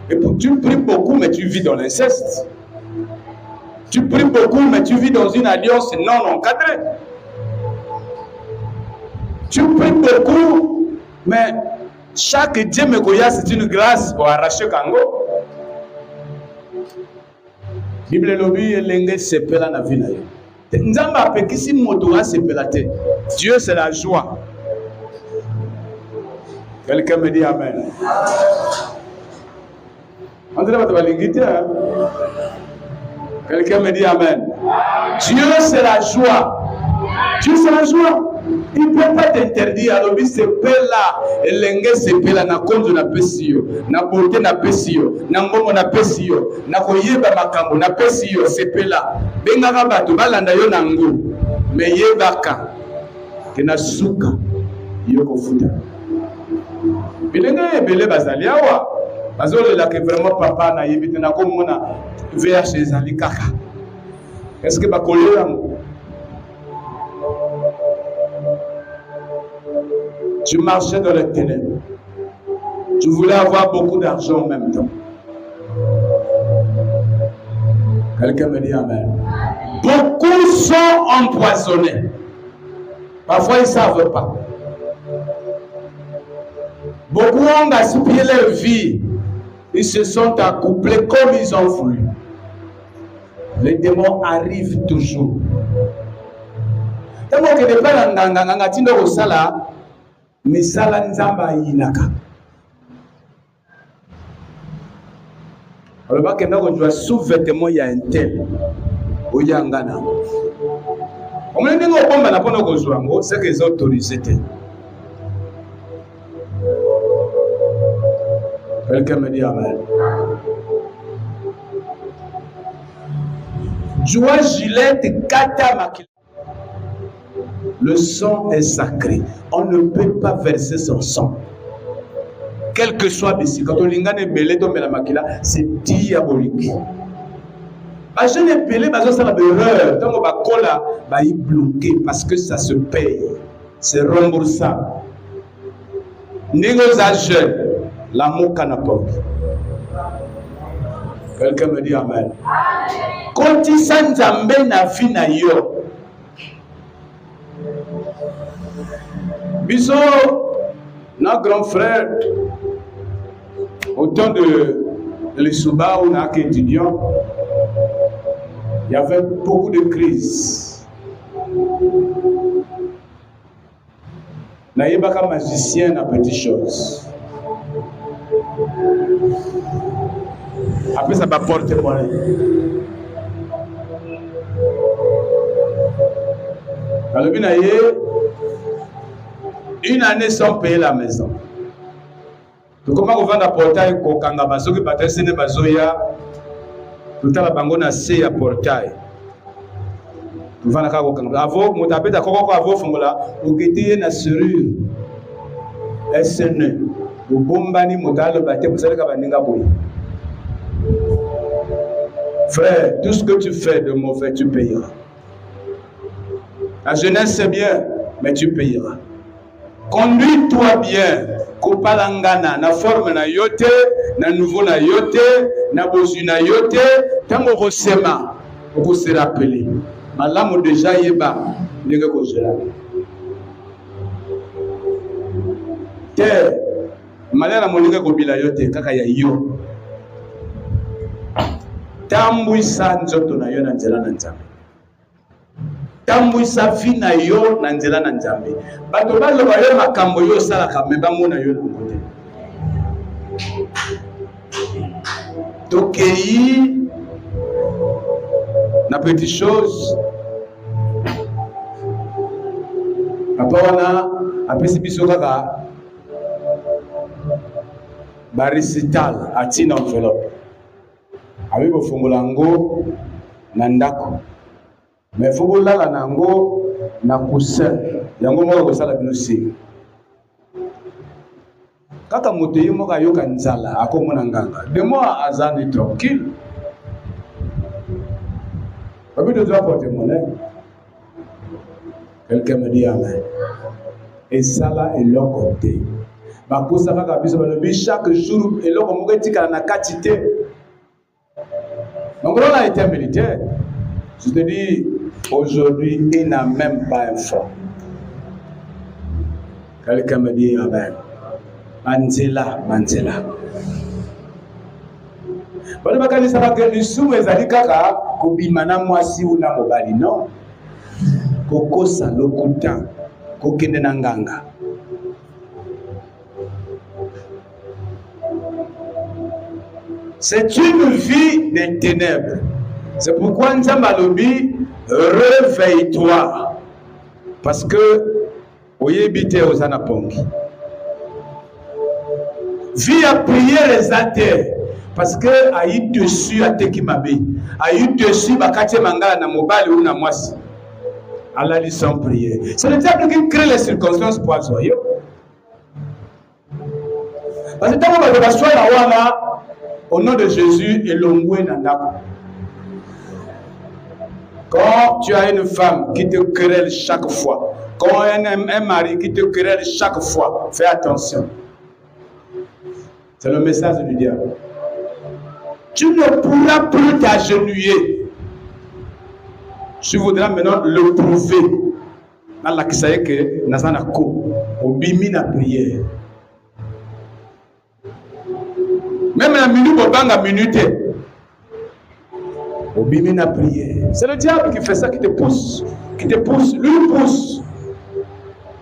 Et pour tu pries beaucoup mais tu vis dans l'inceste. Tu pries beaucoup mais tu vis dans une alliance non encadrée. Tu pries beaucoup mais chaque Dieu me goya c'est une grâce pour arracher Kango. Bible lobi elenge sepela na vie na yo. Nzamba pekisi moto a sepela te. Dieu c'est la joie. Quelqu'un me dit Amen. On dirait que tu vas quelqu'un me dit Amen. Dieu, c'est la joie. Dieu, c'est la joie. Il ne peut pas t'interdire. Alors, c'est là. Et l'engagement, c'est là. Na konzo na pesio. Na beauté na pesio. Na ngomo na pesio. Na koyeba makambo na pesio. C'est là. Benga bato balanda yo nango. Mais yebaka. Kena suka. Yoko futa. Bilenga ebele bazali awa. Bazole la que vraiment papa na yebite na komona VH ezali kaka. Est-ce que ba kolera mo? Tu marchais dans les ténèbres. Tu voulais avoir beaucoup d'argent en même temps. Quelqu'un me dit Amen. Beaucoup sont empoisonnés. Parfois, ils ne savent pas. Beaucoup ont gaspillé leur vie. Ils se sont accouplés comme ils ont voulu. Les démons arrivent toujours. Tant que les parents misala nzamba inaka. Alors ba kenda ko jwa sous-vêtement ya un tel oyangana. Omene ngo bomba na pona ko jwa ngo c'est que les autorisés. Quelqu'un me dit Amen. Joie Gillette kata makila. Le sang est sacré. On ne peut pas verser son sang. Quel que soit ici. Quand on lingane belé tombe la makila, c'est diabolique. Je n'ai pas besoin de ça l'erreur. Tant qu'on va coller, va y bloquer parce que ça se paye. C'est remboursable. Négociation, l'amour canapé. Quelqu'un me dit Amen. Quand il s'en zambe na fina yo. Biso, notre grand frère, au temps de l'Issouba, où on a étudiant, il y avait beaucoup de crises. Naïe baka magicien na petite chose. Après ça va porter monnaie. Dans le binaïe, une année sans payer la maison. Donc comment on vend un portail kokanga bazoki batesene bazoya tout à la bangona c'est à portail. Tu vends la kokanga avo motapeta kokoko avo fungola okete na serrure SN au bombani modalo baté vous savez ka baninga boy. Frère, tout ce que tu fais de mauvais tu payeras. La jeunesse c'est bien mais tu payeras. Conduis-toi bien. Kopalangana na forme na yote, na nouveau na yote, na bozu na yote, tango kosema, oko se rappeler. Malamu déjà yeba, ndenge ko jela. Te, malala moninga ko bila yote kaka ya yo. Tambuisa nzoto na yo na nzela na nzambe. Tambuisa fi na yo na nzela na nzambe. Bato baloba yo makambo yo salaka me bamona yo na kote. Tokei na petite chose. Papa wana apesi biso kaka barisital atina enveloppe. Abi bofungola ngo na ndako. Mais faut que la nango na coussin yango moko ko sala bino si kaka moto yi moko ayoka nzala akomona nganga de moi azani tranquille abi de doit porter monnaie. Quelqu'un me dit Amen. Et ça là est leur côté ba ko saka ka biso ba le chaque jour et leur moko etika na quantité. Donc on a été militaire. Je te dis, aujourd'hui, il n'a même pas un franc. Quelqu'un me dit Amen. Manzela, Manzela. Bon, je vais dire que les sous mes amis kaka, kobimana mwasi ou na mobali non. Koko sa lokuta, kokende nanganga. C'est une vie des ténèbres. C'est pourquoi Nzambalobi, réveille-toi. Parce que, oyebite aux anapongi. Vie à prière les athées. Parce que, aïe dessus, à tekimabe. Aïe dessus, bakate mangala na mobile ou na mwasi. Allah lui sans prière. C'est le diable qui crée les circonstances pour assoyer. Parce que tant qu'on va asseoir la wala, au nom de Jésus, et l'ongoué nandako. Quand tu as une femme qui te querelle chaque fois, quand un mari qui te querelle chaque fois, fais attention. C'est le message du diable. Tu ne pourras plus t'agenouiller. Tu voudras maintenant le prouver. Allah qui sait que Nazana ko obimi na prière. Même la minute bobanga minute. Obimi na prière. C'est le diable qui fait ça, qui te pousse, lui pousse.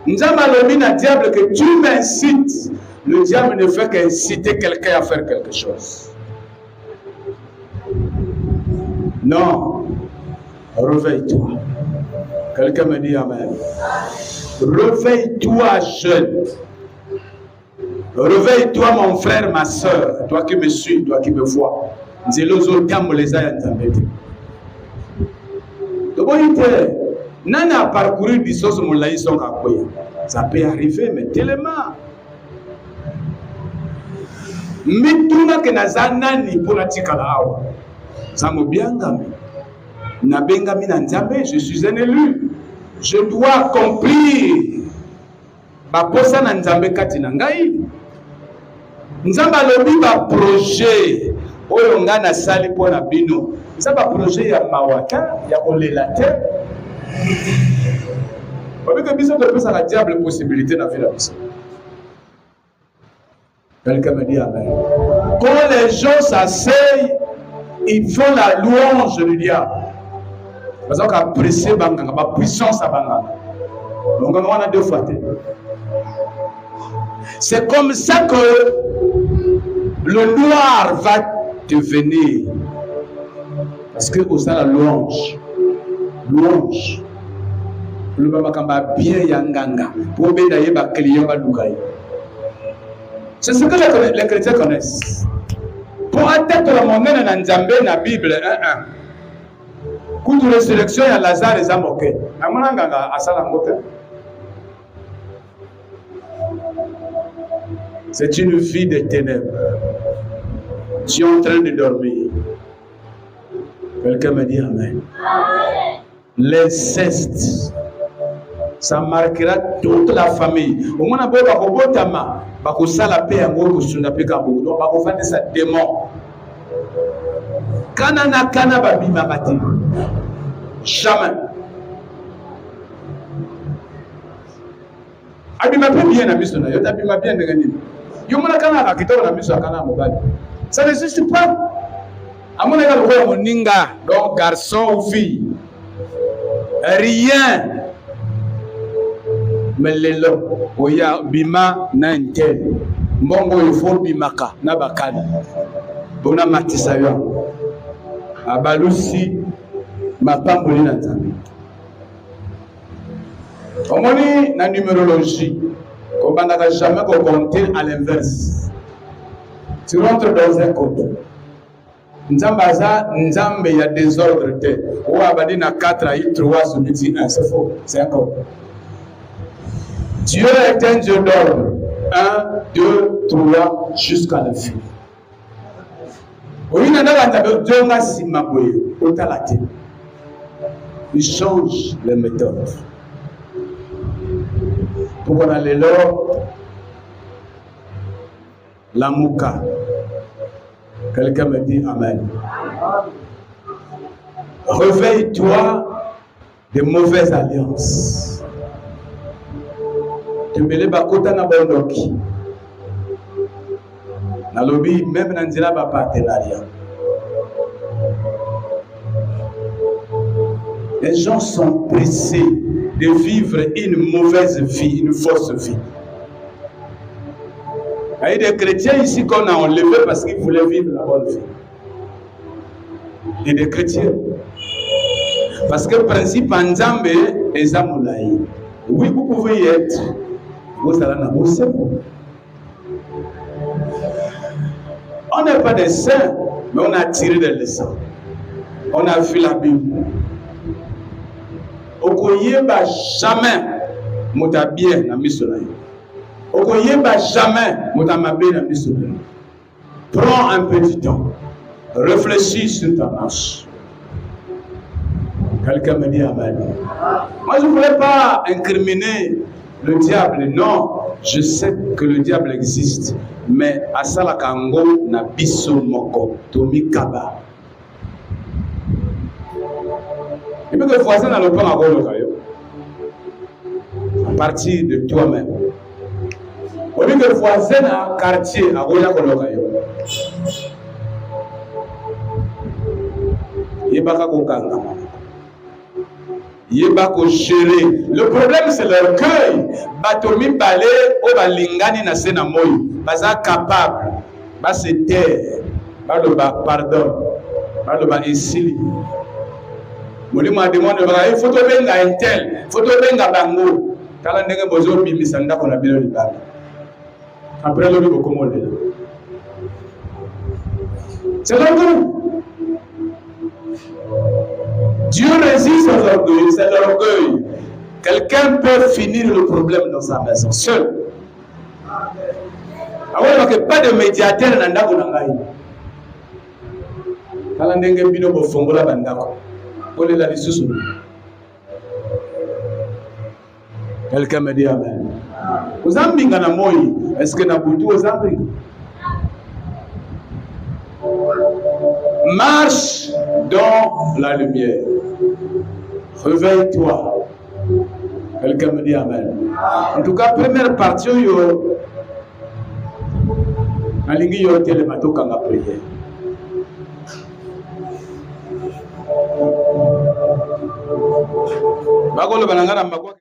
Nzamba lobina diable que tu m'incites. Le diable ne fait qu'inciter quelqu'un à faire quelque chose. Non. Réveille-toi. Quelqu'un me dit amen. Réveille-toi, jeune. Réveille-toi, mon frère, ma soeur. Toi qui me suis, toi qui me vois. Nana a parcouru du sos moulaï son kakoya. Ça peut arriver, mais tellement. Mituna ke nazanani pour la tikalawa. Ça me bien gamé. Nabengami na nzambe, je suis un élu. Je dois accomplir. Baposa na nzambe kati na ngai. Nzamba lobi ba projet. Oyo nga na sali po na bino. Nzamba projet ya mawata, ya kolela te. Parce que biso de plus à la diable possibilité na vie la biso. Quelqu'un me dit amen. Quand les gens s'asseyent, ils font la louange du diable. Parce qu'on a apprécié la puissance à Banganga. Donc on a deux fois. C'est comme ça que le noir va devenir. Parce que au sein la louange. Louange. Le Bamakamba bien yanganga. Pour bien d'ailleurs, c'est ce que les chrétiens connaissent. Pour atteindre le monde dans Nzambé, dans la Bible, quand tu résurrection, il y a Lazare et Zamoké. C'est une vie de ténèbres. Tu es en train de dormir. Quelqu'un me dit amen. L'inceste, ça marquera toute la famille. Au moins, on va la paix à moi, on va faire ça démon. Kanana kana babi mamati. Jamais. Abima bien na miso na yo, abima bien de gagner. Yo mona kana ka kitoko na miso kana mobali. Ça n'existe pas. À mon égal, mon ninga, donc garçon ou fille. Rien. Mais les lots, oya bima na intel. Mbongo il faut bimaka na bakana. Bona matisa yo. Abalusi mapamboli na nzambe. Omoni na numérologie, qu'on n'a jamais compter à l'inverse. Tu rentres dans un code. Nzambaza, Nzambe, il y a des ordres. Ou abadi na 4 à 3 sur 1, c'est faux, c'est un code. Dieu est un Dieu d'ordre. 1, 2, 3, jusqu'à la fin. Il change les méthodes. Pour qu'on ait l'or, la mouka. Quelqu'un me dit amen. Réveille-toi des mauvaises alliances. Tu me lèves à côté de bondoki. Na lobby même dans un partenariat. Les gens sont pressés de vivre une mauvaise vie, une fausse vie. Il y a des chrétiens ici qu'on a enlevés parce qu'ils voulaient vivre la bonne vie. Et des chrétiens. Parce que le principe en Nzambe est Zamoulaï. Oui, vous pouvez y être. Vous allez en bosser. On n'est pas des saints, mais on a tiré des leçons. On a vu la Bible. Okoyeba jamais mota bien na misolaï. Okoyeba jamais mota mabé na misolaï. Prends un petit temps. Réfléchis sur ta marche. Quelqu'un me dit amen. Moi, je ne voulais pas incriminer le diable. Non, je sais que le diable existe. Mais à Salakango, na biso moko, Tomi Kaba. Et puis que voisin n'a pas encore le caillou. À partir de toi-même. Au lieu que voisin a quartier à Roya Kolokayo. Yebaka Kokanga. Yebako gérer. Le problème c'est l'orgueil. Batomi balé au balingani na sena moyo. Baza capable. Ba se taire. Ba le ba pardon. Ba le ba esili. Moli m'a demandé il faut te benga intel. Faut te benga bango. Kala ndenge bozo bi misanda ko na bilo libala. Après le bibo comment là. C'est l'orgueil. Dieu résiste aux orgueils, c'est l'orgueil. Quelqu'un peut finir le problème dans sa maison, seul. Alors que pas de médiateur dans ndako na ngai. Kala ndenge bino bo fongola bandako. Ole la lisusu. Quelqu'un me dit amen. Vous ambinga na moyi, est-ce que na butu vous ambinga? Marche dans la lumière. Réveille-toi. Quelqu'un me dit amen. En tout cas, première partie, yo. Nalingi yo telemato kanga prière. Bagolo banangana mbakwa.